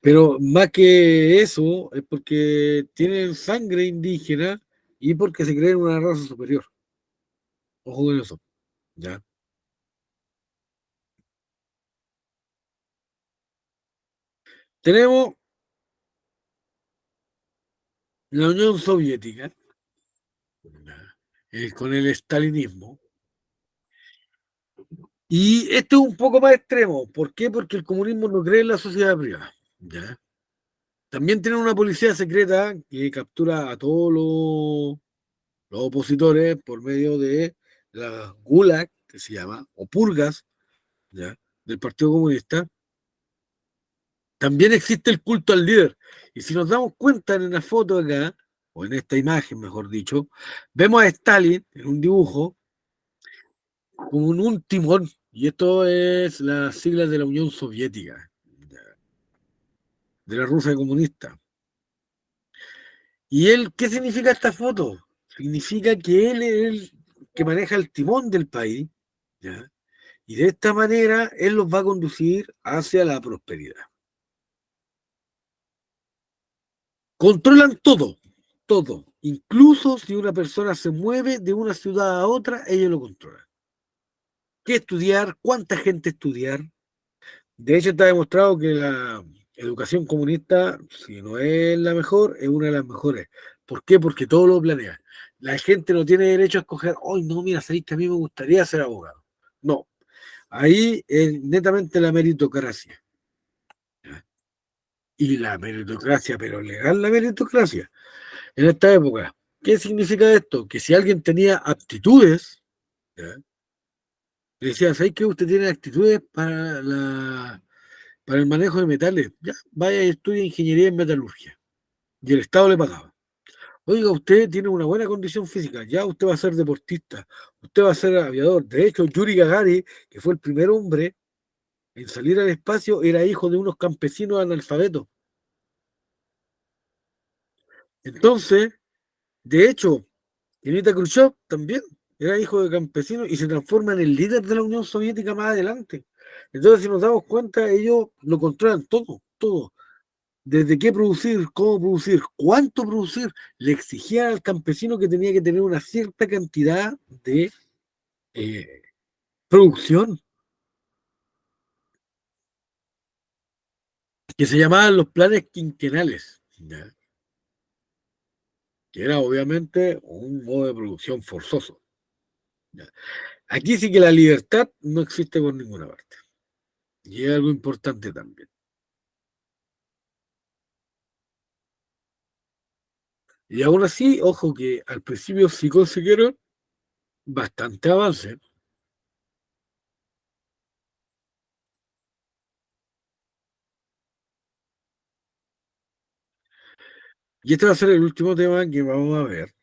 Pero más que eso, es porque tienen sangre indígena y porque se creen una raza superior. Ojo con eso, ¿ya? Tenemos la Unión Soviética, ¿ya? Con el estalinismo. Y esto es un poco más extremo. ¿Por qué? Porque el comunismo no cree en la sociedad privada, ¿ya? También tienen una policía secreta que captura a todos los opositores por medio de la Gulag, que se llama, o purgas, ¿ya? Del Partido Comunista. También existe el culto al líder. Y si nos damos cuenta en la foto acá, o en esta imagen, mejor dicho, vemos a Stalin en un dibujo como un timón. Y esto es las siglas de la Unión Soviética, de la Rusia comunista. ¿Y él qué significa esta foto? Significa que él es el que maneja el timón del país, ¿ya? Y de esta manera él los va a conducir hacia la prosperidad. Controlan todo, todo. Incluso si una persona se mueve de una ciudad a otra, ellos lo controlan. ¿Qué estudiar? ¿Cuánta gente estudiar? De hecho, está demostrado que la educación comunista, si no es la mejor, es una de las mejores. ¿Por qué? Porque todo lo planea. La gente no tiene derecho a escoger, hoy no, mira, sabéis que a mí me gustaría ser abogado. No, ahí es netamente la meritocracia. ¿Ya? Y la meritocracia, pero legal la meritocracia. En esta época, ¿qué significa esto? Que si alguien tenía aptitudes, ¿ya? Le decía, ¿sabéis que usted tiene aptitudes para el manejo de metales? Ya, vaya y estudie ingeniería en metalurgia. Y el Estado le pagaba. Oiga, usted tiene una buena condición física, ya usted va a ser deportista, usted va a ser aviador. De hecho, Yuri Gagarin, que fue el primer hombre en salir al espacio, era hijo de unos campesinos analfabetos. Entonces, de hecho, Nikita Khrushchev también era hijo de campesinos y se transforma en el líder de la Unión Soviética más adelante. Entonces, si nos damos cuenta, ellos lo controlan todo, todo. Desde qué producir, cómo producir, cuánto producir, le exigían al campesino que tenía que tener una cierta cantidad de eh, producción, que se llamaban los planes quinquenales, ¿ya? Que era obviamente un modo de producción forzoso. ¿Ya? Aquí sí que la libertad no existe por ninguna parte. Y es algo importante también. Y aún así, ojo que al principio sí consiguieron bastante avance. Y este va a ser el último tema que vamos a ver,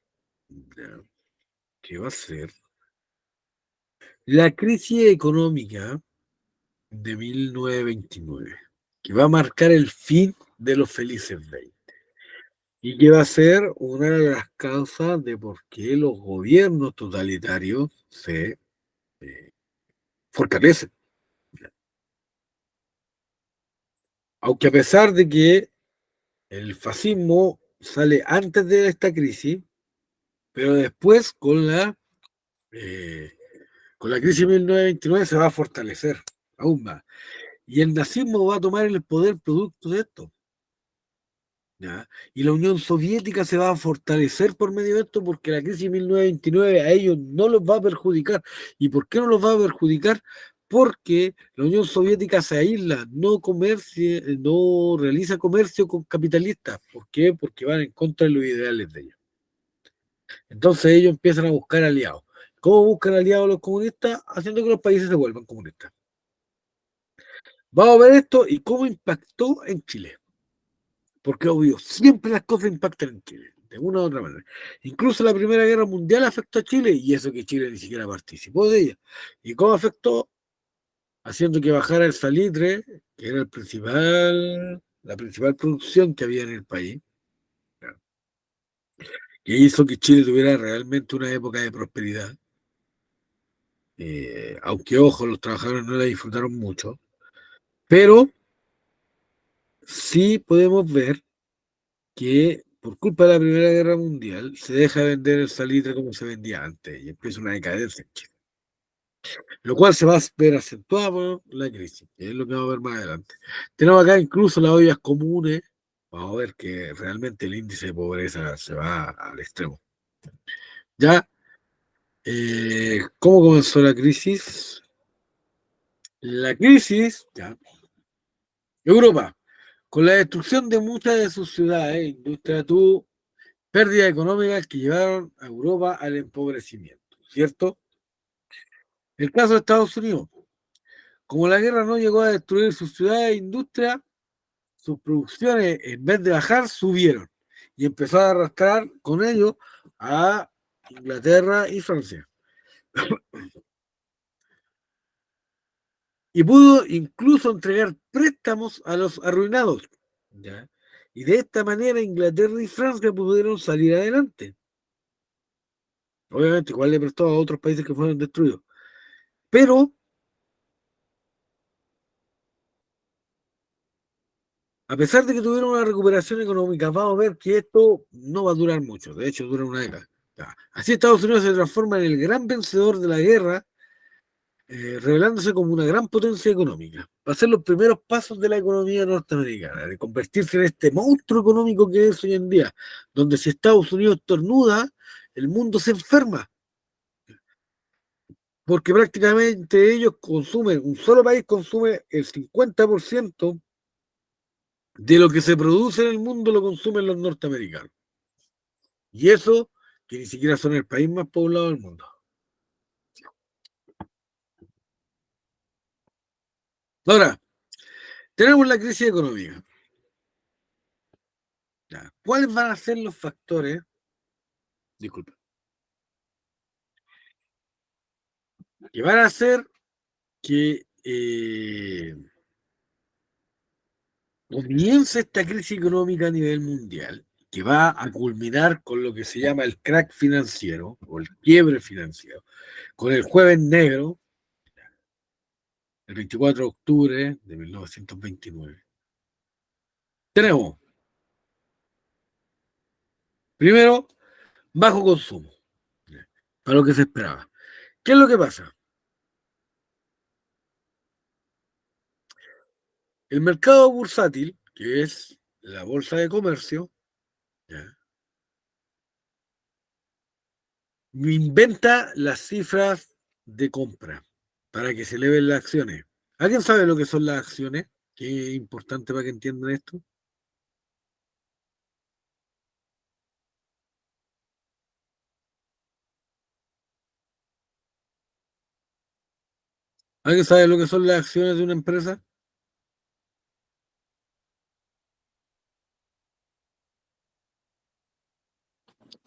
¿ya? Que va a ser la crisis económica de 1929, que va a marcar el fin de los felices 20 y que va a ser una de las causas de por qué los gobiernos totalitarios se eh, fortalecen. Aunque a pesar de que el fascismo sale antes de esta crisis, pero después eh, con la crisis de 1929 se va a fortalecer aún más. Y el nazismo va a tomar el poder producto de esto. ¿Ya? Y la Unión Soviética se va a fortalecer por medio de esto porque la crisis de 1929 a ellos no los va a perjudicar. ¿Y por qué no los va a perjudicar? Porque la Unión Soviética se aísla, no realiza comercio con capitalistas. ¿Por qué? Porque van en contra de los ideales de ellos. Entonces ellos empiezan a buscar aliados. ¿Cómo buscan aliados los comunistas? Haciendo que los países se vuelvan comunistas. Vamos a ver esto y cómo impactó en Chile. Porque obvio, siempre las cosas impactan en Chile, de una u otra manera. Incluso la Primera Guerra Mundial afectó a Chile y eso que Chile ni siquiera participó de ella. ¿Y cómo afectó? Haciendo que bajara el salitre, que era la principal producción que había en el país, que hizo que Chile tuviera realmente una época de prosperidad. Aunque, ojo, los trabajadores no la disfrutaron mucho, pero sí podemos ver que por culpa de la Primera Guerra Mundial se deja de vender el salitre como se vendía antes y empieza una decadencia en Chile. Lo cual se va a ver acentuado por la crisis, que es lo que vamos a ver más adelante. Tenemos acá incluso las ollas comunes. Vamos a ver que realmente el índice de pobreza se va al extremo. Ya, ¿cómo comenzó la crisis? La crisis, ya, Europa, con la destrucción de muchas de sus ciudades, industria tuvo pérdidas económicas que llevaron a Europa al empobrecimiento, ¿cierto? El caso de Estados Unidos, como la guerra no llegó a destruir sus ciudades e industria, sus producciones, en vez de bajar, subieron y empezó a arrastrar con ello a Inglaterra y Francia. Y pudo incluso entregar préstamos a los arruinados. ¿Ya? Y de esta manera Inglaterra y Francia pudieron salir adelante. Obviamente, igual le prestó a otros países que fueron destruidos. Pero, a pesar de que tuvieron una recuperación económica, vamos a ver que esto no va a durar mucho. De hecho, dura una década. ¿Ya? Así Estados Unidos se transforma en el gran vencedor de la guerra, revelándose como una gran potencia económica. Va a ser los primeros pasos de la economía norteamericana, de convertirse en este monstruo económico que es hoy en día, donde si Estados Unidos estornuda, el mundo se enferma, porque prácticamente ellos consumen, un solo país consume el 50% de lo que se produce en el mundo, lo consumen los norteamericanos. Y eso, que ni siquiera son el país más poblado del mundo. Ahora, tenemos la crisis económica. ¿Ya? ¿Cuáles van a ser los factores? Disculpa. Que van a hacer que comience esta crisis económica a nivel mundial, que va a culminar con lo que se llama el crack financiero o el quiebre financiero, con el Jueves Negro, el 24 de octubre de 1929. Tenemos, primero, bajo consumo, para lo que se esperaba. ¿Qué es lo que pasa? El mercado bursátil, que es la bolsa de comercio, ¿ya? Inventa las cifras de compra para que se eleven las acciones. ¿Alguien sabe lo que son las acciones? Qué es importante para que entiendan esto. ¿Alguien sabe lo que son las acciones de una empresa?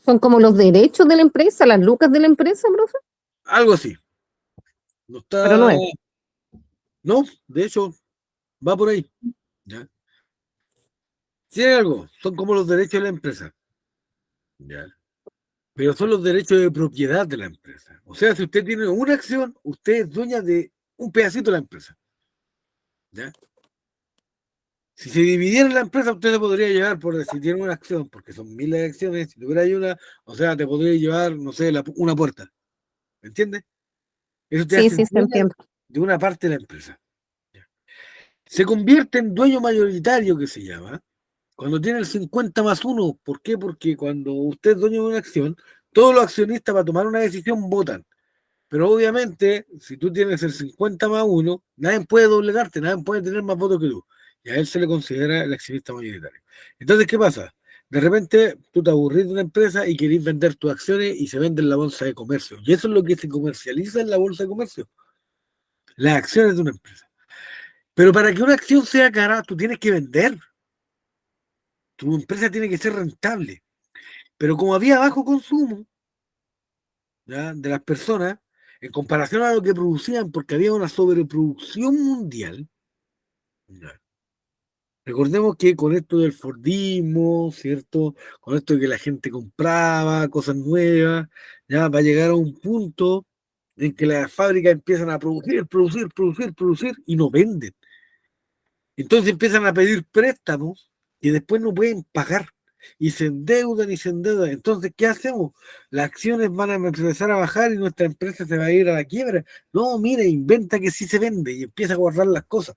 Son como los derechos de la empresa, las lucas de la empresa, profe, Algo así. No pero no está. es. No, de hecho, va por ahí. ¿Ya? Tiene algo. Son como los derechos de la empresa. ¿Ya? Pero son los derechos de propiedad de la empresa. O sea, si usted tiene una acción, usted es dueña de un pedacito de la empresa. ¿Ya? Si se dividiera la empresa, usted se podría llevar, por si tiene una acción, porque son miles de acciones, si tuviera ahí una, o sea, te podría llevar, no sé, una puerta. ¿Me entiendes? Eso te Sí, hace sí, se dueña entiende. de una parte de la empresa. Se convierte en dueño mayoritario, que se llama, cuando tiene el 50 más uno. ¿Por qué? Porque cuando usted es dueño de una acción, todos los accionistas para tomar una decisión votan. Pero obviamente, si tú tienes el 50 más uno, nadie puede doblegarte, nadie puede tener más votos que tú. Y a él se le considera el accionista mayoritario. Entonces, ¿qué pasa? De repente tú te aburrís de una empresa y querés vender tus acciones y se vende en la bolsa de comercio. Y eso es lo que se comercializa en la bolsa de comercio, las acciones de una empresa. Pero para que una acción sea cara, tú tienes que vender. Tu empresa tiene que ser rentable. Pero como había bajo consumo, ¿ya?, de las personas, en comparación a lo que producían, porque había una sobreproducción mundial, ¿ya? Recordemos que con esto del Fordismo, ¿cierto? Con esto de que la gente compraba cosas nuevas, ya va a llegar a un punto en que las fábricas empiezan a producir y no venden. Entonces empiezan a pedir préstamos que después no pueden pagar y se endeudan y se endeudan. Entonces, ¿qué hacemos? Las acciones van a empezar a bajar y nuestra empresa se va a ir a la quiebra. No, mire, inventa que sí se vende y empieza a guardar las cosas.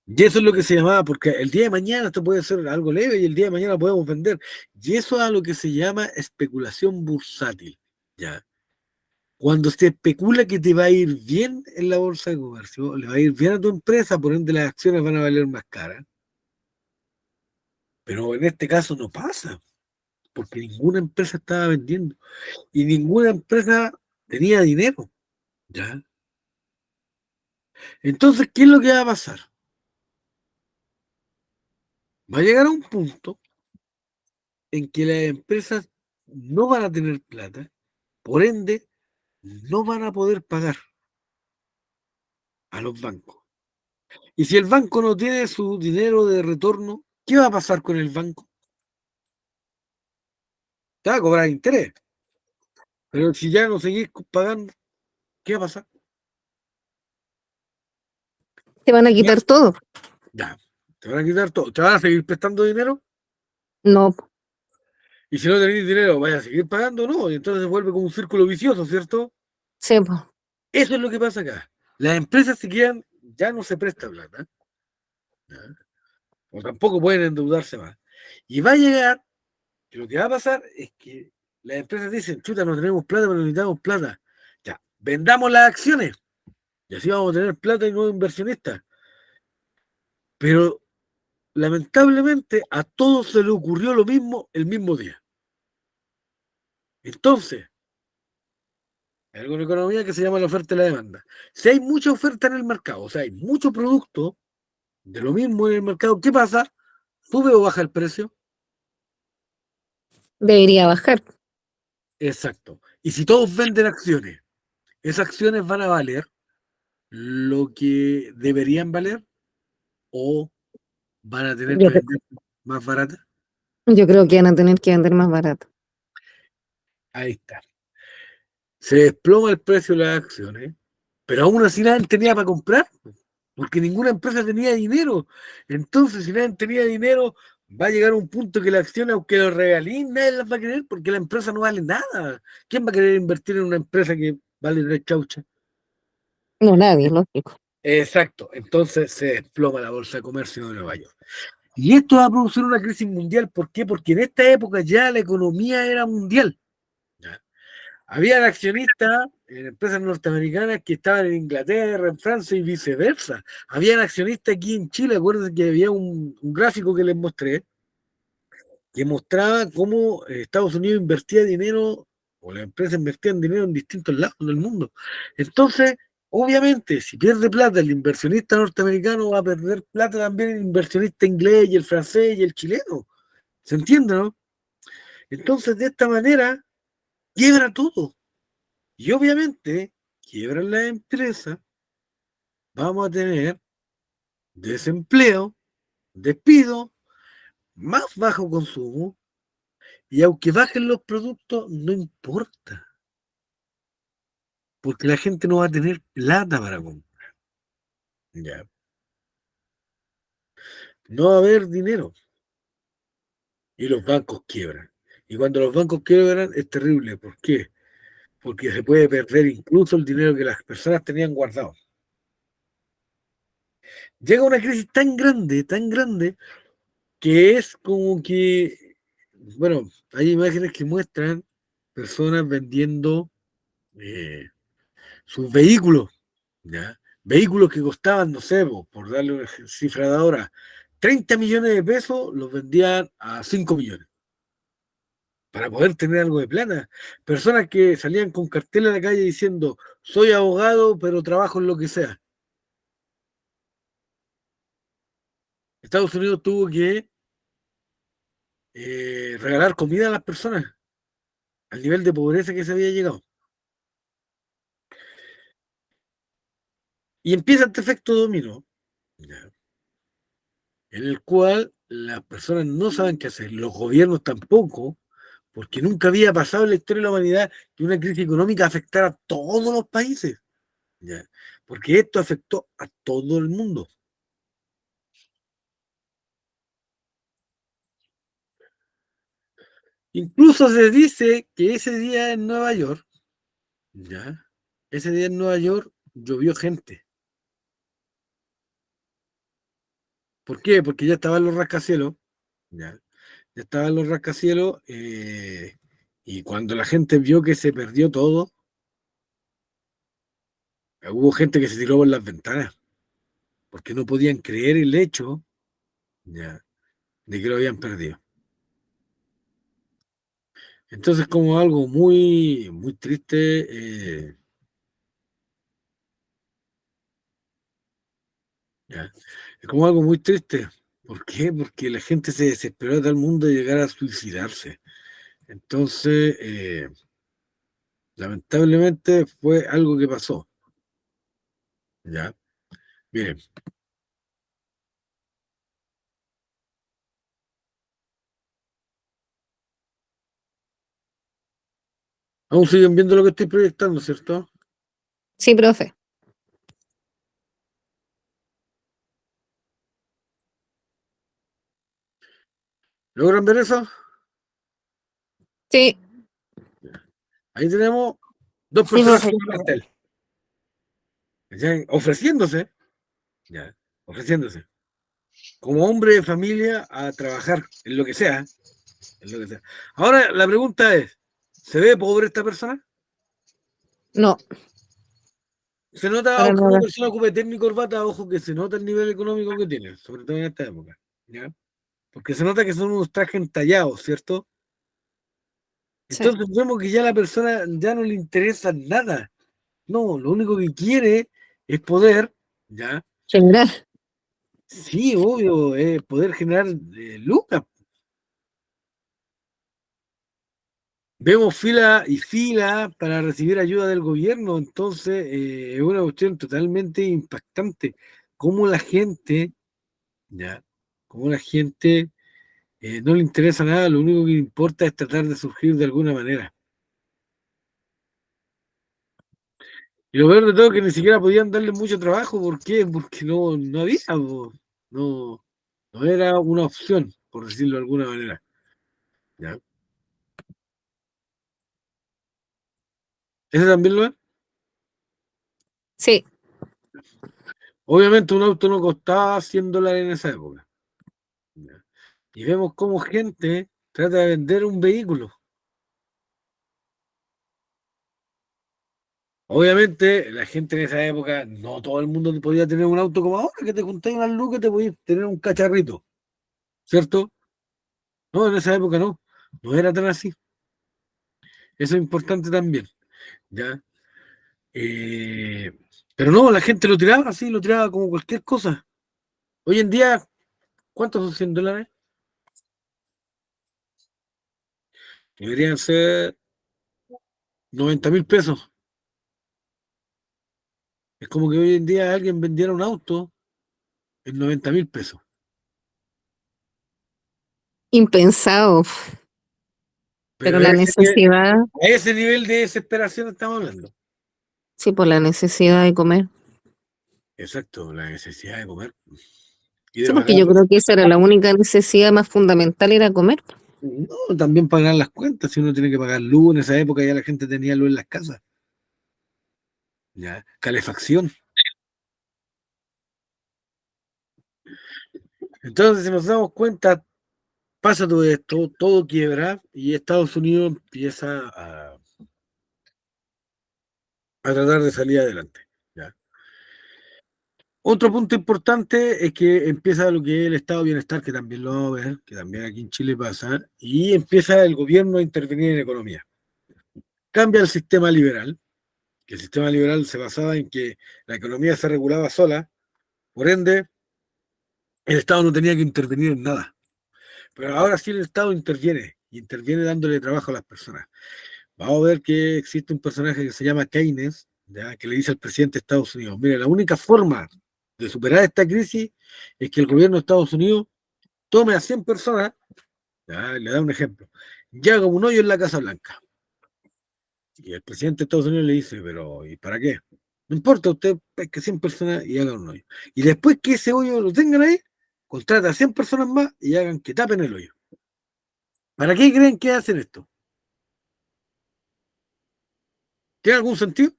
Y eso es lo que se llamaba, porque el día de mañana esto puede ser algo leve y el día de mañana podemos vender. Y eso es a lo que se llama especulación bursátil, ¿ya? Cuando se especula que te va a ir bien en la bolsa de comercio, le va a ir bien a tu empresa, por ende las acciones van a valer más caras. Pero en este caso no pasa, porque ninguna empresa estaba vendiendo y ninguna empresa tenía dinero, ¿ya? Entonces, ¿qué es lo que va a pasar? Va a llegar a un punto en que las empresas no van a tener plata, por ende, no van a poder pagar a los bancos. Y si el banco no tiene su dinero de retorno, ¿qué va a pasar con el banco? Te va a cobrar interés. Pero si ya no seguís pagando, ¿qué va a pasar? Te van a quitar todo. Ya, te van a quitar todo. ¿Te van a seguir prestando dinero? No, Y si no tenéis dinero, ¿vaya a seguir pagando? No, y entonces se vuelve como un círculo vicioso, ¿cierto? sé, po. Eso es lo que pasa acá. Las empresas se quedan, ya no se presta plata, ¿ya? O tampoco pueden endeudarse más. Y va a llegar, y lo que va a pasar es que las empresas dicen, chuta, no tenemos plata, pero necesitamos plata. Ya, vendamos las acciones. Y así vamos a tener plata y nuevos inversionistas. Pero lamentablemente a todos se les ocurrió lo mismo el mismo día. Entonces, hay algo en economía que se llama la oferta y la demanda. Si hay mucha oferta en el mercado, o sea, hay mucho producto de lo mismo en el mercado, ¿qué pasa? ¿Sube o baja el precio? Debería bajar. Exacto. Y si todos venden acciones, ¿esas acciones van a valer lo que deberían valer o van a tener Yo, que cre- vender más baratas? yo creo que van a tener que vender más barato. Ahí está. Se desploma el precio de las acciones, pero aún así nadie tenía para comprar, porque ninguna empresa tenía dinero. Entonces, si nadie tenía dinero, va a llegar un punto que la acción, aunque lo regalín, nadie las va a querer porque la empresa no vale nada. ¿Quién va a querer invertir en una empresa que vale tres chauchas? No, nadie, lógico. Exacto. Entonces se desploma la bolsa de comercio de Nueva York. Y esto va a producir una crisis mundial. ¿Por qué? Porque en esta época ya la economía era mundial. ¿Ya? Habían accionistas en empresas norteamericanas que estaban en Inglaterra, en Francia y viceversa. Habían accionistas aquí en Chile. Acuérdense que había un gráfico que les mostré que mostraba cómo Estados Unidos invertía dinero o las empresas invertían dinero en distintos lados del mundo. Entonces, obviamente, si pierde plata el inversionista norteamericano, va a perder plata también el inversionista inglés y el francés y el chileno. ¿Se entiende, no? Entonces, de esta manera, quiebra todo. Y obviamente, quiebran las empresas, vamos a tener desempleo, despido, más bajo consumo, y aunque bajen los productos, no importa, porque la gente no va a tener plata para comprar. Ya. No va a haber dinero y los bancos quiebran. Y cuando los bancos quiebran es terrible. ¿Por qué? Porque se puede perder incluso el dinero que las personas tenían guardado. Llega una crisis tan grande, que es como que, bueno, hay imágenes que muestran personas vendiendo eh, sus vehículos, ¿ya? Vehículos que costaban, no sé, por darle una cifra de ahora, 30 millones de pesos los vendían a 5 millones para poder tener algo de plata. Personas que salían con cartel en la calle diciendo, soy abogado, pero trabajo en lo que sea. Estados Unidos tuvo que regalar comida a las personas al nivel de pobreza que se había llegado. Y empieza este efecto dominó, ¿ya? En el cual las personas no saben qué hacer, los gobiernos tampoco, porque nunca había pasado en la historia de la humanidad que una crisis económica afectara a todos los países, ¿ya? Porque esto afectó a todo el mundo. Incluso se dice que ese día en Nueva York, ¿ya? Ese día en Nueva York llovió gente. ¿Por qué? Porque ya estaban los rascacielos, ¿ya? Ya estaban los rascacielos, y cuando la gente vio que se perdió todo, hubo gente que se tiró por las ventanas, porque no podían creer el hecho, ¿ya? De que lo habían perdido. Entonces, como algo muy, muy triste, ¿ya? Es como algo muy triste. ¿Por qué? Porque la gente se desesperó de tal mundo de llegar a suicidarse. Entonces, lamentablemente fue algo que pasó, ¿ya? Miren, aún siguen viendo lo que estoy proyectando, ¿cierto? Sí, profe. ¿Logran ver eso? Sí, Ahí tenemos dos Sí, personas profe. con un cartel, ¿ya? Ofreciéndose, ¿ya? Ofreciéndose, como hombre de familia a trabajar en lo que sea, en lo que sea. Ahora, la pregunta es, ¿se ve pobre esta persona? no, Se nota, para aunque una nada. persona ocupe técnico y corbata, ojo que se nota el nivel económico que tiene, sobre todo en esta época, ¿ya? Porque se nota que son unos trajes entallados, ¿cierto? Sí. Entonces vemos que ya la persona ya no le interesa nada. No, lo único que quiere es poder, ¿ya? General. Sí, obvio, poder generar lucas. Vemos fila y fila para recibir ayuda del gobierno, entonces es una cuestión totalmente impactante. Cómo la gente, ¿ya? Cómo la gente no le interesa nada, lo único que le importa es tratar de surgir de alguna manera. Y lo peor de todo es que ni siquiera podían darle mucho trabajo, ¿por qué? Porque no había, po. No, no era una opción, por decirlo de alguna manera. ¿Ya? ¿Ese también lo es? Sí, Obviamente un auto no costaba $100 en esa época. ¿Ya? Y vemos cómo gente trata de vender un vehículo. Obviamente, la gente en esa época, no todo el mundo podía tener un auto como ahora, que te juntáis unas lucas, te podías tener un cacharrito, ¿cierto? No, en esa época no, no era tan así. Eso es importante también, ¿ya? Eh, pero no, la gente lo tiraba así, lo tiraba como cualquier cosa. Hoy en día, ¿cuántos son $100? Deberían ser 90.000 pesos. Es como que hoy en día alguien vendiera un auto en 90.000 pesos. impensado. Pero Pero la necesidad, a ese nivel de desesperación estamos hablando. sí, por la necesidad de comer. Exacto, la necesidad de comer y Sí, de porque pagar. yo creo que esa era la única necesidad más fundamental, era comer. No, también pagar las cuentas, si uno tiene que pagar luz, en esa época ya la gente tenía luz en las casas, ya, calefacción. Entonces, si nos damos cuenta, pasa todo esto, todo quiebra y Estados Unidos empieza a tratar de salir adelante, ¿ya? Otro punto importante es que empieza lo que es el estado de bienestar, que también lo vamos a ver, que también aquí en Chile pasa, y empieza el gobierno a intervenir en la economía. Cambia el sistema liberal, que el sistema liberal se basaba en que la economía se regulaba sola, por ende, el Estado no tenía que intervenir en nada. Pero ahora sí el Estado interviene, y interviene dándole trabajo a las personas. Vamos a ver que existe un personaje que se llama Keynes, ¿ya? Que le dice al presidente de Estados Unidos, mire, la única forma de superar esta crisis es que el gobierno de Estados Unidos tome a 100 personas, ¿ya? Le da un ejemplo, y haga un hoyo en la Casa Blanca. Y el presidente de Estados Unidos le dice, pero ¿y para qué? No importa, usted pesque 100 personas y hagan un hoyo. Y después que ese hoyo lo tengan ahí, contrata a 100 personas más y hagan que tapen el hoyo. ¿Para qué creen que hacen esto? ¿Tiene algún sentido?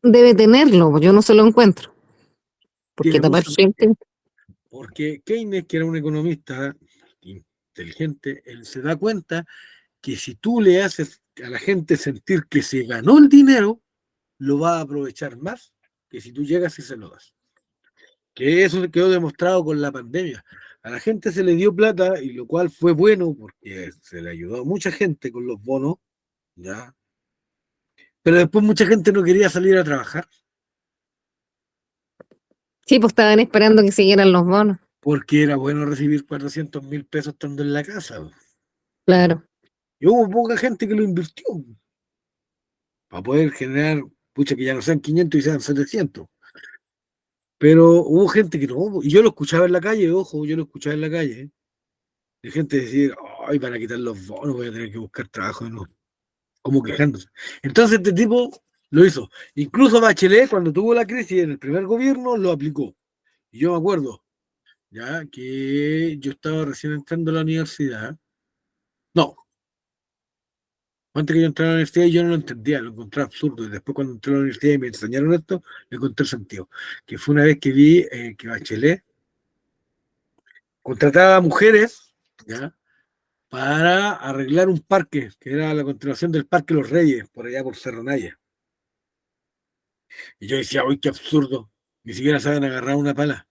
Debe tenerlo, yo no se lo encuentro. Porque Tiene tapar mucho gente. porque Keynes, que era un economista inteligente, él se da cuenta que si tú le haces a la gente sentir que se ganó el dinero, lo va a aprovechar más que si tú llegas y se lo das. Que eso quedó demostrado con la pandemia. A la gente se le dio plata, y lo cual fue bueno porque se le ayudó a mucha gente con los bonos, ¿ya? Pero después mucha gente no quería salir a trabajar Sí, pues estaban esperando que siguieran los bonos. porque era bueno recibir 400.000 pesos estando en la casa. ¿Ya? Claro. Y hubo poca gente que lo invirtió para poder generar, pucha, que ya no sean 500 y sean 700. Pero hubo gente que no, y yo lo escuchaba en la calle, ojo, yo lo escuchaba en la calle, de gente decir, ay, para quitar los bonos voy a tener que buscar trabajo de nuevo, como quejándose. Entonces este tipo lo hizo. Incluso Bachelet, cuando tuvo la crisis en el primer gobierno, lo aplicó. Y yo me acuerdo, ya, que yo estaba recién entrando a la universidad. No, antes que yo entrara a la universidad yo no lo entendía, lo encontraba absurdo. Y después cuando entré a la universidad y me enseñaron esto, le encontré sentido. Que fue una vez que vi que Bachelet contrataba a mujeres, ¿ya? Para arreglar un parque, que era la continuación del Parque Los Reyes, por allá por Cerro Naya. Y yo decía, uy, qué absurdo, ni siquiera saben agarrar una pala,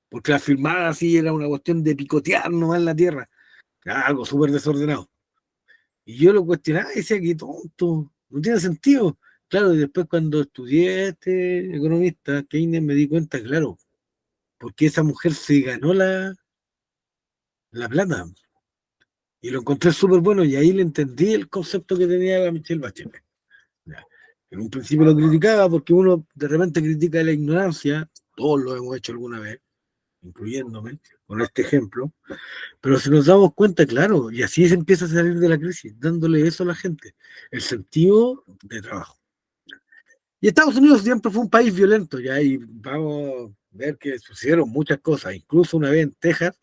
porque la filmada así era una cuestión de picotear nomás en la tierra, algo súper desordenado. Y yo lo cuestionaba y decía, qué tonto, no tiene sentido. Claro, y después cuando estudié este economista, Keynes, me di cuenta, claro, porque esa mujer se ganó la plata. Y lo encontré súper bueno y ahí le entendí el concepto que tenía la Michelle Bachelet. Ya. En un principio lo criticaba porque uno de repente critica la ignorancia, todos lo hemos hecho alguna vez, incluyéndome con este ejemplo, pero si nos damos cuenta, claro, y así se empieza a salir de la crisis, dándole eso a la gente, el sentido de trabajo. Y Estados Unidos siempre fue un país violento, ya, y vamos a ver que sucedieron muchas cosas, incluso una vez en Texas,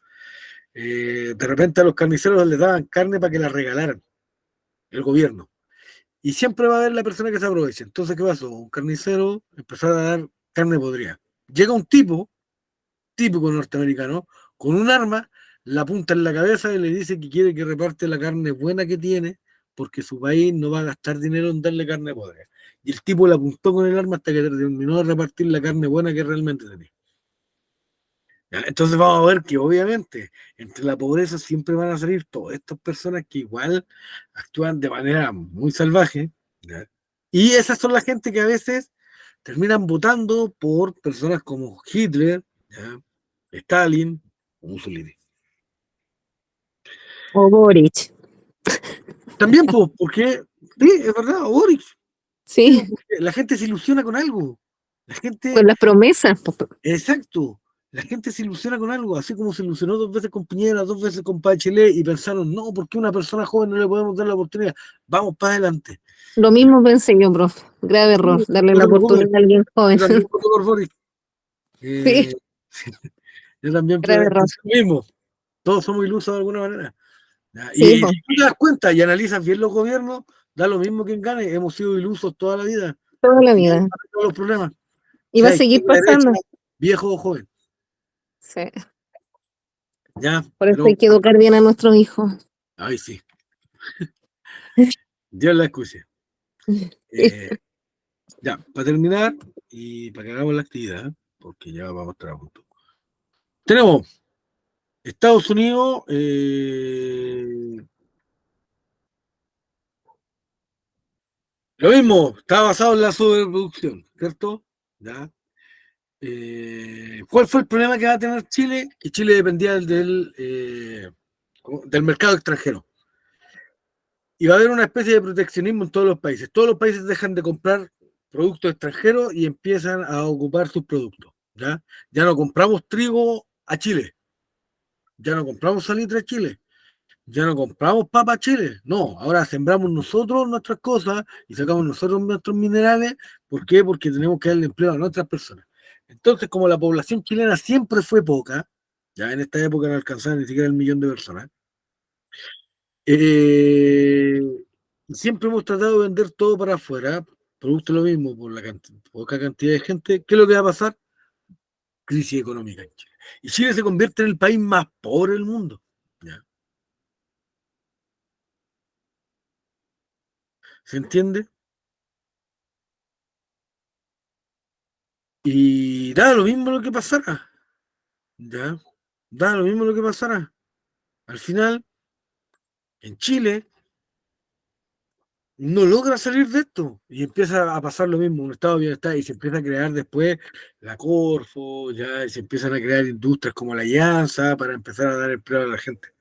de repente a los carniceros les daban carne para que la regalaran, el gobierno. Y siempre va a haber la persona que se aproveche. Entonces, ¿qué pasó? Un carnicero empezó a dar carne podrida. Llega un tipo, típico norteamericano, con un arma, la apunta en la cabeza y le dice que quiere que reparte la carne buena que tiene, porque su país no va a gastar dinero en darle carne podrida. Y el tipo le apuntó con el arma hasta que terminó de repartir la carne buena que realmente tenía. ¿Ya? Entonces vamos a ver que obviamente entre la pobreza siempre van a salir todas estas personas que igual actúan de manera muy salvaje, ¿ya? Y esas son la gente que a veces terminan votando por personas como Hitler, ¿ya? Stalin o Mussolini. O Boric. También, pues, porque, sí, es verdad, o Boris. Sí, Sí, porque la gente se ilusiona con algo. La gente, con las promesas. exacto, la gente se ilusiona con algo, así como se ilusionó 2 veces con Piñera, 2 veces con Bachelet, y pensaron, no, ¿por qué a una persona joven no le podemos dar la oportunidad? Vamos para adelante. Lo mismo pensé yo, profe. Grave Sí, error, darle no la te preocupes, oportunidad a alguien joven. yo también voto por Boris. Sí, Eh, yo también grave error. pensé lo mismo. Todos somos ilusos de alguna manera. ¿Ya? Sí, Y po, si tú te das cuenta y analizas bien los gobiernos, da lo mismo quien gane, hemos sido ilusos toda la vida. toda la Y ahí vida. están todos los problemas. Y va a Sea seguir izquierda, derecha, pasando. viejo o joven. Sí. Ya, Por eso pero, hay que educar bien a nuestros hijos. ay, sí, Dios la escuche. Sí. Ya, para terminar, y para que hagamos la actividad, porque ya vamos a estar a punto. Tenemos Estados Unidos, lo mismo, está basado en la sobreproducción, ¿cierto? ¿Ya? ¿Cuál fue el problema que va a tener Chile? Que Chile dependía del mercado extranjero. Y va a haber una especie de proteccionismo en todos los países. Todos los países dejan de comprar productos extranjeros y empiezan a ocupar sus productos. ¿Ya? Ya no compramos trigo a Chile, ya no compramos salitre a Chile, ya no compramos papa a Chile. No, ahora sembramos nosotros nuestras cosas y sacamos nosotros nuestros minerales. ¿Por qué? Porque tenemos que darle empleo a nuestras personas. Entonces, como la población chilena siempre fue poca, ya en esta época no alcanzaba ni siquiera el millón de personas, eh, siempre hemos tratado de vender todo para afuera, producto lo mismo por la poca cantidad de gente. ¿Qué es lo que va a pasar? Crisis económica en Chile. Y Chile se convierte en el país más pobre del mundo. ¿Ya? ¿Se entiende? Y da lo mismo lo que pasara. ¿Ya? Da lo mismo lo que pasara. Al final, en Chile no logra salir de esto y empieza a pasar lo mismo, un estado de bienestar y se empieza a crear después la Corfo, ya, y se empiezan a crear industrias como la Alianza para empezar a dar empleo a la gente.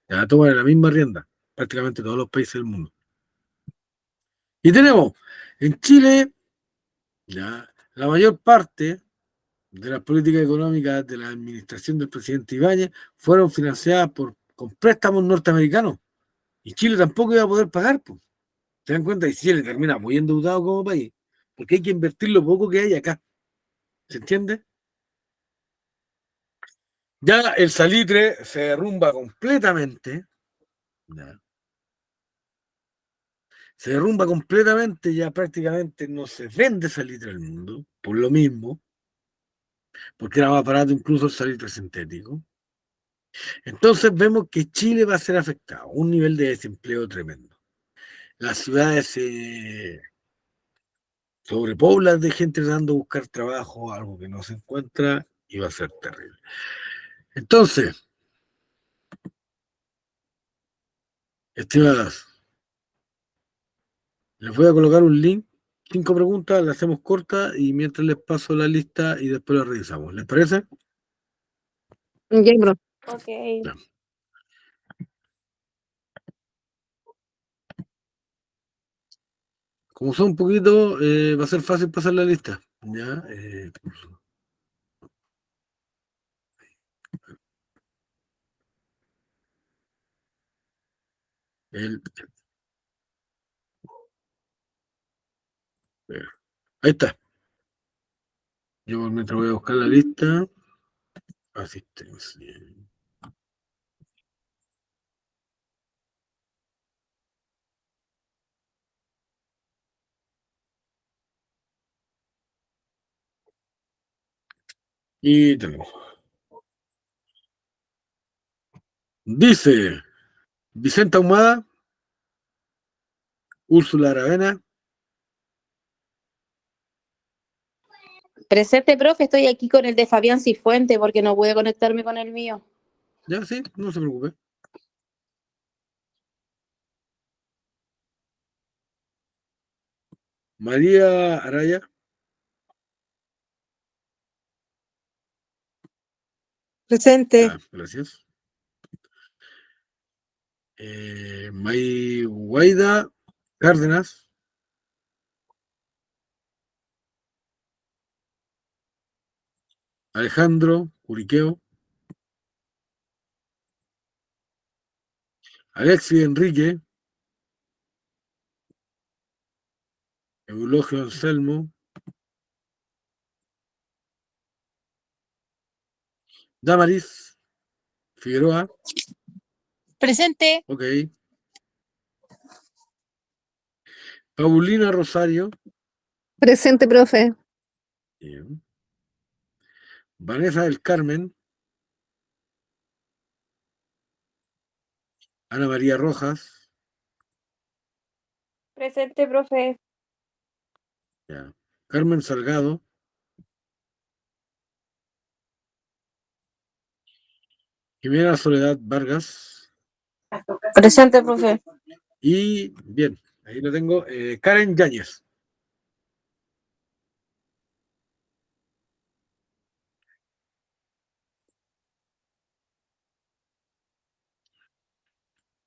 Ya toman la misma rienda, prácticamente todos los países del mundo. Y tenemos en Chile, ya, la mayor parte de las políticas económicas de la administración del presidente Ibáñez fueron financiadas con préstamos norteamericanos y Chile tampoco iba a poder pagar, pues. ¿Se dan cuenta? Y Chile termina muy endeudado como país, porque hay que invertir lo poco que hay acá. ¿Se entiende? Ya el salitre se derrumba completamente. ¿Ya? Se derrumba completamente, ya prácticamente no se vende salitre al mundo, por lo mismo, porque era más barato incluso el salitre sintético. Entonces vemos que Chile va a ser afectado, un nivel de desempleo tremendo. Las ciudades se sobrepoblan de gente tratando de buscar trabajo, algo que no se encuentra, y va a ser terrible. Entonces, estimadas, les voy a colocar un link, 5 preguntas, las hacemos cortas y mientras les paso la lista y después la revisamos. ¿Les parece? Ya, bro. Ok. Ya. Como son un poquito, va a ser fácil pasar la lista. ¿Ya? El- eh, ahí está. Yo mientras voy a buscar la lista. Asistencia. Y tenemos. Dice Vicente Ahumada, Úrsula Aravena. Presente, profe, estoy aquí con el de Fabián Cifuente porque no pude conectarme con el mío. Ya, sí, no se preocupe. María Araya. Presente. Ya, gracias. May Guaida Cárdenas. Alejandro Curiqueo. Alexis Enrique. Eulogio Anselmo. Damaris Figueroa. Presente. Ok. Paulina Rosario. Presente, profe. Bien. Vanessa del Carmen. Ana María Rojas. Presente, profe. Ya. Carmen Salgado. Jimena Soledad Vargas. Presente, profe. Y bien, ahí lo tengo. Karen Yáñez.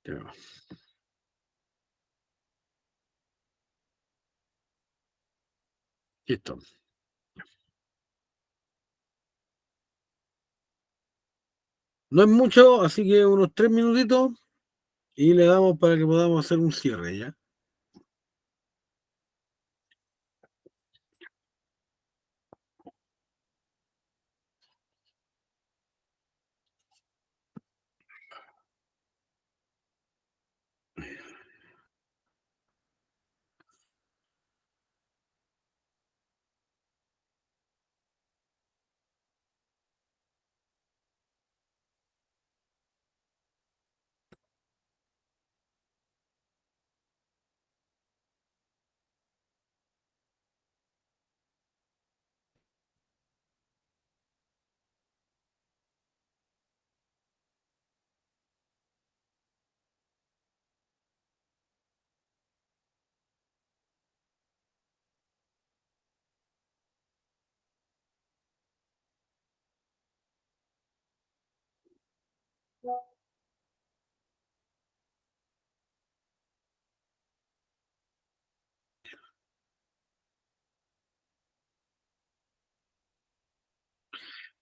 Ya. Listo. No es mucho, así que unos 3 minutitos y le damos para que podamos hacer un cierre, ¿ya?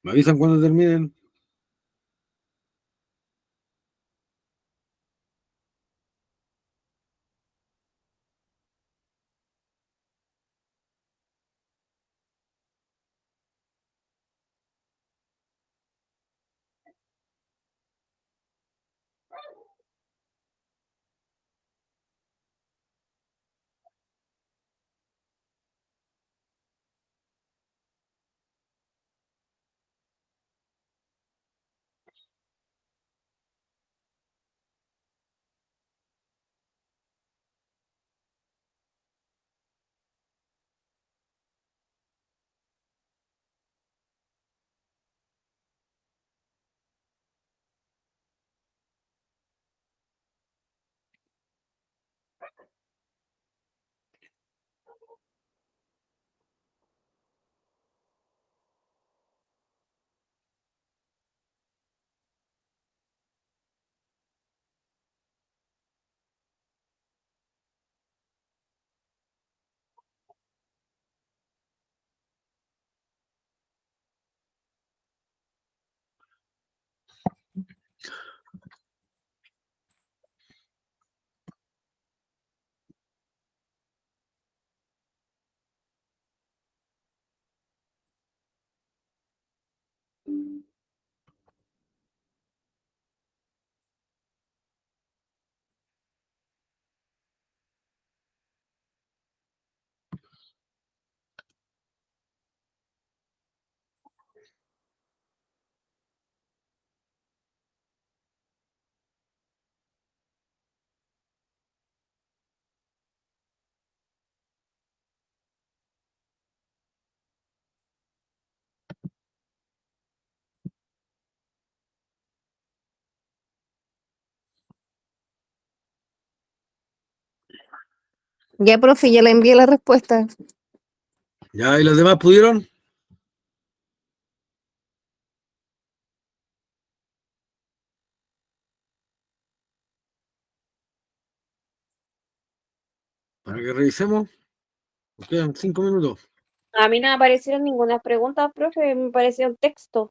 Me avisan cuando terminen. Ya, profe, ya le envié la respuesta. ¿Ya? ¿Y los demás pudieron? Para que revisemos. Nos quedan 5 minutos. A mí no me aparecieron ninguna pregunta, profe, me pareció un texto.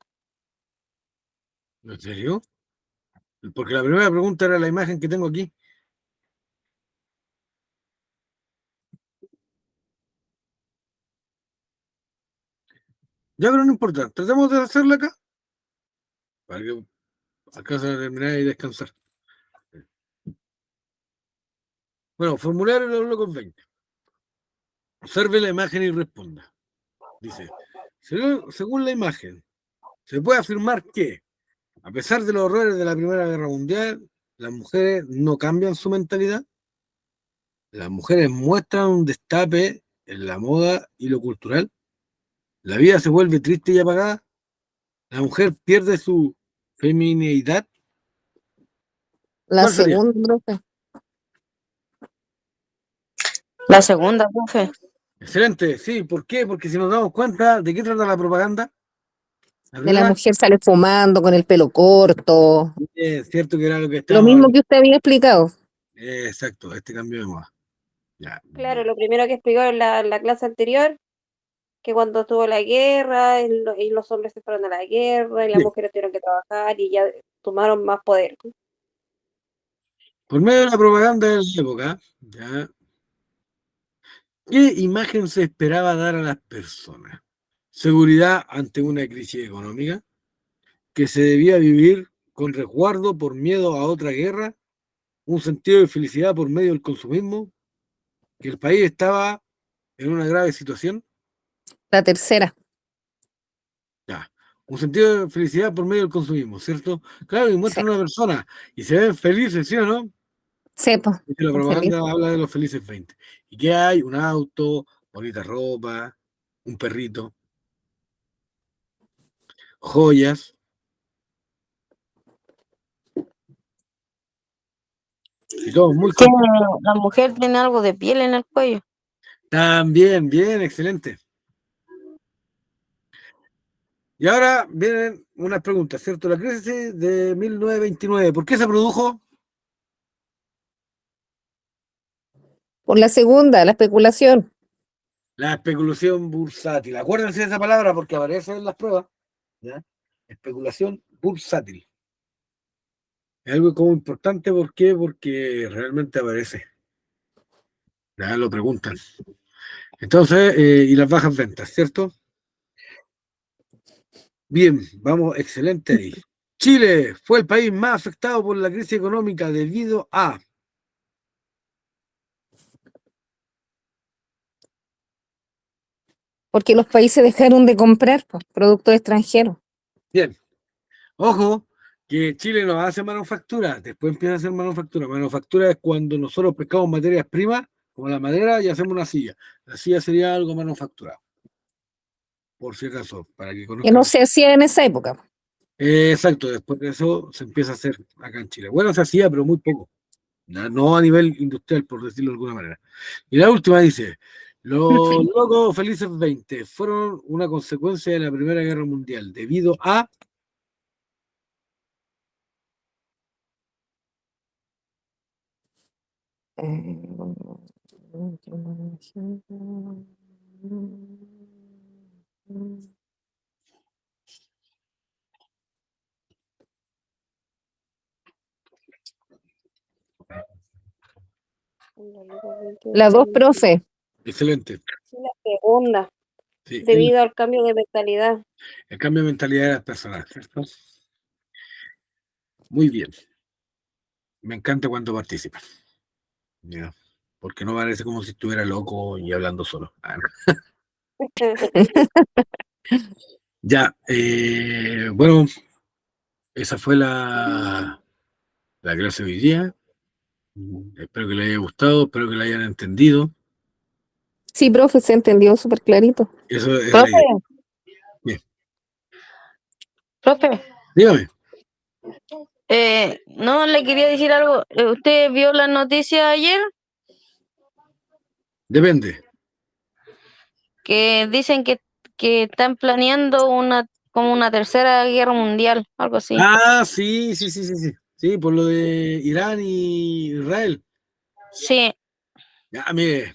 ¿En serio? Porque la primera pregunta era la imagen que tengo aquí. Ya, pero no importa. Tratemos de hacerla acá. Para que alcancen a terminar y descansar. Bueno, formulario de los locos 20. Observe la imagen y responda. Dice, según la imagen, se puede afirmar que, a pesar de los horrores de la Primera Guerra Mundial, las mujeres no cambian su mentalidad. Las mujeres muestran un destape en la moda y lo cultural, la vida se vuelve triste y apagada, la mujer pierde su femineidad. La ¿Cuál sería? segunda, profe. La segunda, profe. Excelente, sí, ¿por qué? Porque si nos damos cuenta de qué trata la propaganda, la De la primera, mujer sale fumando con el pelo corto. es cierto que era lo que Lo estábamos mismo hablando. que usted había explicado. Exacto, este cambio de moda. Ya, Claro, bien. lo primero que explicó en la clase anterior, que cuando estuvo la guerra, y los hombres se fueron a la guerra, y las Sí, mujeres tuvieron que trabajar y ya tomaron más poder. por medio de la propaganda de la época, ya, ¿qué imagen se esperaba dar a las personas? Seguridad ante una crisis económica, que se debía vivir con resguardo por miedo a otra guerra, un sentido de felicidad por medio del consumismo, que el país estaba en una grave situación. La tercera. Ya. Un sentido de felicidad por medio del consumismo, ¿cierto? Claro, y Sí, muestran a una persona y se ven felices, ¿sí o no? sí, pues, Dice la tan feliz. propaganda habla de los felices 20. ¿Y qué hay? Un auto, bonita ropa, un perrito, joyas, y todo muy Tiene, completo. la mujer tiene algo de piel en el cuello. También, bien, excelente. Y ahora vienen unas preguntas, ¿cierto? La crisis de 1929, ¿por qué se produjo? Por la segunda, la especulación. La especulación bursátil. Acuérdense de esa palabra porque aparece en las pruebas, ¿ya? Especulación bursátil. Es algo como importante, ¿por qué? Porque realmente aparece. Ya lo preguntan. Entonces, y las bajas ventas, ¿cierto? Bien, vamos, excelente ahí. Chile fue el país más afectado por la crisis económica debido a... Porque los países dejaron de comprar pues, productos extranjeros. Bien, ojo, que Chile no hace manufactura, después empieza a hacer manufactura. Manufactura es cuando nosotros pescamos materias primas, como la madera, y hacemos una silla. La silla sería algo manufacturado, por si acaso, para que Que no conozcan. se hacía en esa época. Exacto, después de eso se empieza a hacer acá en Chile. Bueno, se hacía, pero muy poco. No a nivel industrial, por decirlo de alguna manera. Y la última dice, los locos felices 20 fueron una consecuencia de la Primera Guerra Mundial, debido a... La dos, profe. Excelente. La segunda, Sí, debido al cambio de mentalidad. el cambio de mentalidad de las personas, ¿cierto? Muy bien. Me encanta cuando participan. Ya. Porque no parece como si estuviera loco y hablando solo. Ah, no. Ya, bueno, esa fue la clase de hoy día. Espero que les haya gustado, espero que la hayan entendido. Sí, profe, se entendió súper clarito. Eso es la Profe, idea. Bien, profe, dígame, no le quería decir algo. ¿Usted vio la noticia ayer? depende. Que dicen que están planeando como una tercera guerra mundial, algo así. Ah, sí, sí, sí, sí, sí. Sí, por lo de Irán y Israel. Sí. Ya, mire,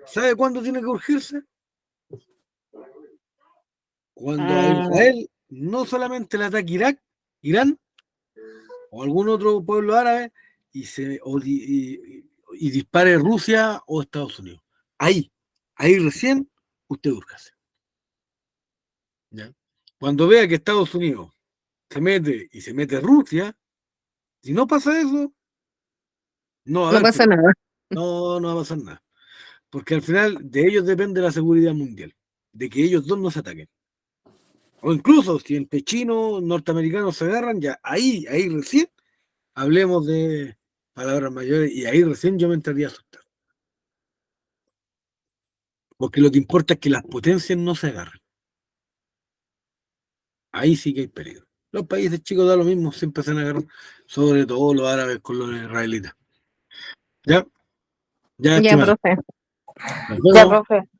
¿sabe cuándo tiene que urgirse? Cuando a Mm, Israel no solamente le ataque Irak, Irán o algún otro pueblo árabe y dispare Rusia o Estados Unidos. Ahí, ahí recién usted urge. ¿Ya? Cuando vea que Estados Unidos se mete y se mete Rusia, si no pasa eso, no va a No haber pasa problema. nada. No, no va a pasar nada. Porque al final de ellos depende la seguridad mundial, de que ellos dos no se ataquen. O incluso si entre chinos, norteamericanos se agarran, ya ahí recién hablemos de palabras mayores y ahí recién yo me entraría a asustar. Porque lo que importa es que las potencias no se agarren. Ahí sí que hay peligro. Los países chicos da lo mismo, siempre se han agarrado, sobre todo los árabes con los israelitas. Ya, ya, Ya, estimado. profe. Nos Ya, vemos. profe. Hasta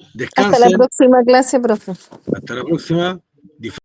la Descansen. próxima clase, profe. Hasta la próxima.